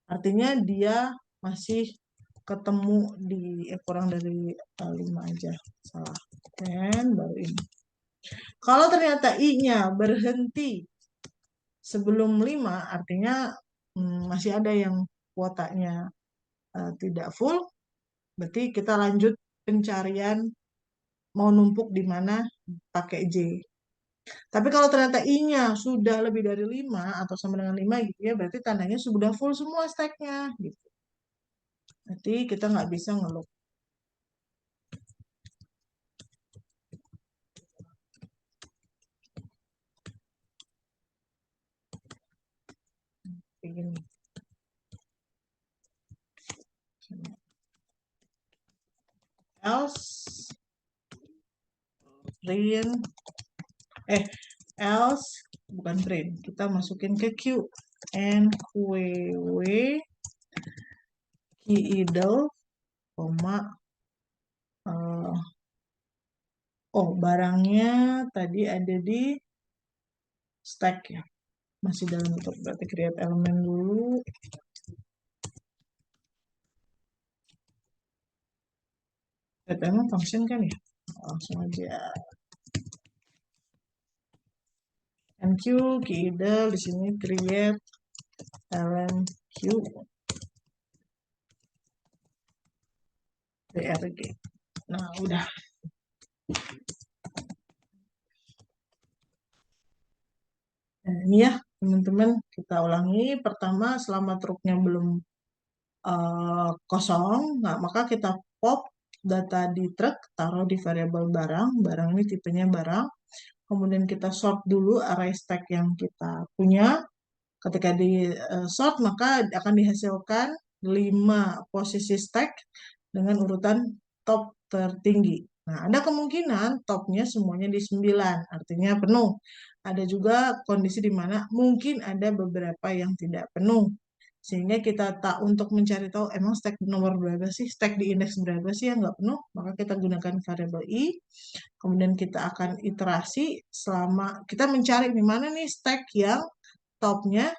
artinya dia masih ketemu di kurang dari 5 aja. Salah. Dan baru ini. Kalau ternyata I-nya berhenti sebelum 5, artinya masih ada yang kuotanya tidak full, berarti kita lanjut pencarian mau numpuk di mana pakai J. Tapi kalau ternyata I-nya sudah lebih dari 5 atau sama dengan 5 gitu ya, berarti tandanya sudah full semua stack-nya gitu. Berarti kita nggak bisa ngelook. Begini. Else print else bukan print, kita masukin ke Q N Q W key idle koma oh barangnya tadi ada di stack ya, masih dalam bentuk, berarti create elemen dulu. Create elemen function kan ya, langsung aja NQ key idle, di sini create element Q DRG. Nah udah. Nah, ini ya teman-teman, kita ulangi. Pertama, selama truknya belum kosong, nah, maka kita pop data di truk, taruh di variabel barang. Barang ini tipenya barang. Kemudian kita sort dulu array stack yang kita punya. Ketika di sort, maka akan dihasilkan 5 posisi stack dengan urutan top tertinggi. Nah, ada kemungkinan topnya semuanya di 9, artinya penuh. Ada juga kondisi di mana mungkin ada beberapa yang tidak penuh. Sehingga kita tak untuk mencari tahu emang stack nomor berapa sih, stack di indeks berapa sih yang nggak penuh, maka kita gunakan variabel I. Kemudian kita akan iterasi selama kita mencari di mana nih stack yang topnya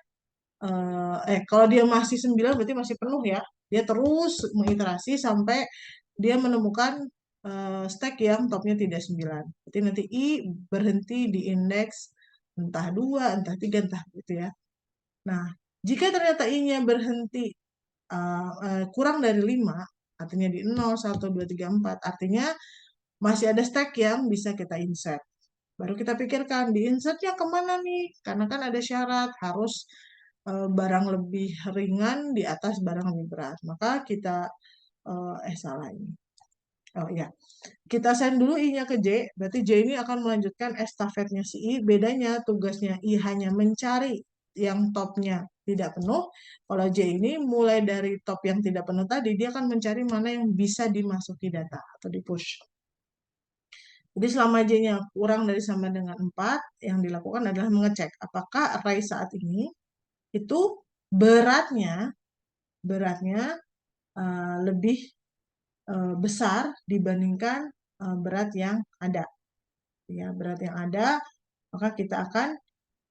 kalau dia masih 9 berarti masih penuh ya. Dia terus mengiterasi sampai dia menemukan stack yang topnya tidak 9. Berarti nanti I berhenti di indeks entah 2, entah 3, entah gitu ya. Nah, jika ternyata I-nya berhenti kurang dari 5, artinya di 0, 1, 2, 3, 4, artinya masih ada stack yang bisa kita insert. Baru kita pikirkan, di insertnya kemana nih? Karena kan ada syarat, harus barang lebih ringan di atas barang lebih berat. Maka kita, salah ini. Oh ya, kita send dulu I-nya ke J, berarti J ini akan melanjutkan estafetnya si I. Bedanya tugasnya I hanya mencari yang topnya tidak penuh. Kalau J ini mulai dari top yang tidak penuh tadi, dia akan mencari mana yang bisa dimasuki data atau di push. Jadi selama J-nya kurang dari sama dengan 4, yang dilakukan adalah mengecek apakah array saat ini itu beratnya lebih besar dibandingkan berat yang ada. Ya, berat yang ada, maka kita akan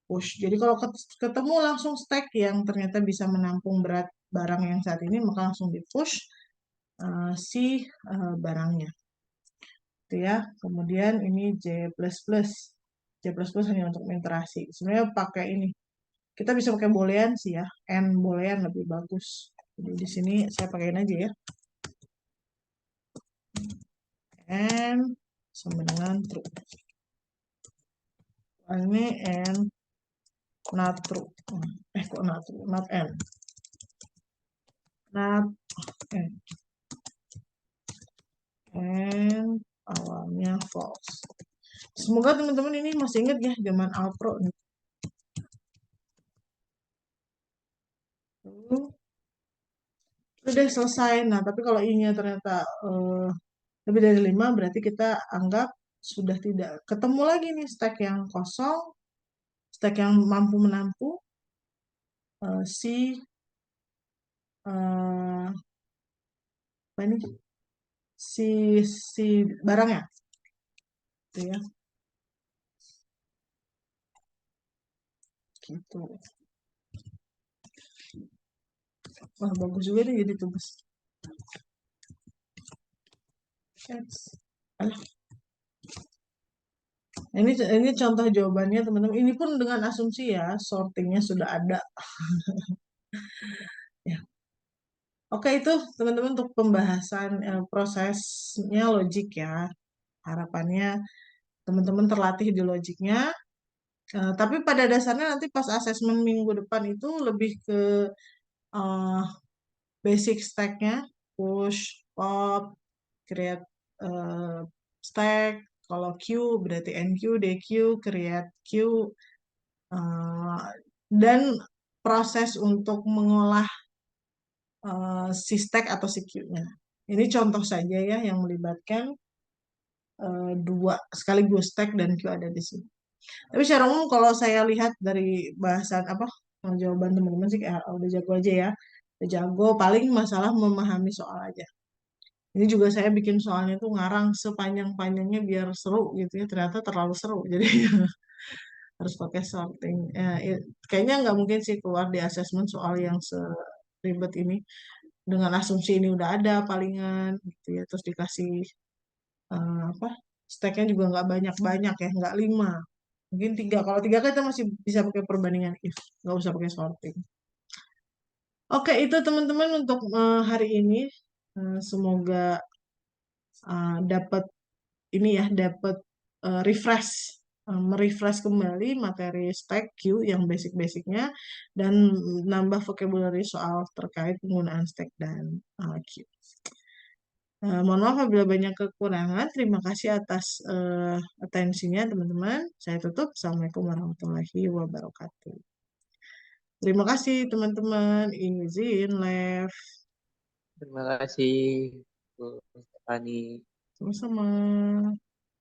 push. Jadi kalau ketemu langsung stack yang ternyata bisa menampung berat barang yang saat ini, maka langsung di push si barangnya. Itu ya. Kemudian ini J++. J++ hanya untuk iterasi. Sebenarnya pakai ini. Kita bisa pakai boolean sih ya. N boolean lebih bagus. Jadi di sini saya pakein aja ya. N sama dengan true. Ini N not true. Kok not true? Not N. Not N. N awalnya false. Semoga teman-teman ini masih ingat ya zaman Alpro nih. Udah selesai. Nah, tapi kalau I-nya ternyata lebih dari 5, berarti kita anggap sudah tidak ketemu lagi nih stack yang kosong, stack yang mampu menampung si eh, apa ini si si barangnya, gitu ya, gitu. Wah, bagus juga nih jadi tugas. Yes. Alah, ini contoh jawabannya teman-teman. Ini pun dengan asumsi ya, sortingnya sudah ada. Ya. Oke, itu teman-teman untuk pembahasan prosesnya logik ya. Harapannya teman-teman terlatih di logiknya. Tapi pada dasarnya nanti pas asesmen minggu depan itu lebih ke eh, basic stack-nya, push, pop, create eh, stack. Kalau queue berarti NQ, DQ, create queue, eh, dan proses untuk mengolah si stack atau si queue-nya. Ini contoh saja ya yang melibatkan dua sekaligus stack dan queue ada di sini. Tapi secara umum kalau saya lihat dari bahasan apa jawaban teman-teman sih kayak udah jago aja ya. Udah jago, paling masalah memahami soal aja. Ini juga saya bikin soalnya tuh ngarang sepanjang-panjangnya biar seru gitu ya. Ternyata terlalu seru. Jadi harus pakai sorting. Kayaknya nggak mungkin sih keluar di asesmen soal yang seribet ini. Dengan asumsi ini udah ada palingan gitu ya. Terus dikasih apa stacknya juga nggak banyak-banyak ya. Nggak 5. Mungkin 3. Kalau 3 kan kita masih bisa pakai perbandingan if. Nggak usah pakai sorting. Oke, itu teman-teman untuk hari ini. Semoga dapat ini ya dapat refresh merefresh kembali materi stack Q yang basic-basicnya dan nambah vocabulary soal terkait penggunaan stack dan Q. Mohon maaf apabila banyak kekurangan. Terima kasih atas atensinya teman-teman. Saya tutup. Assalamualaikum warahmatullahi wabarakatuh. Terima kasih teman-teman. Izin live. Terima kasih, Bu Stefani. Sama-sama.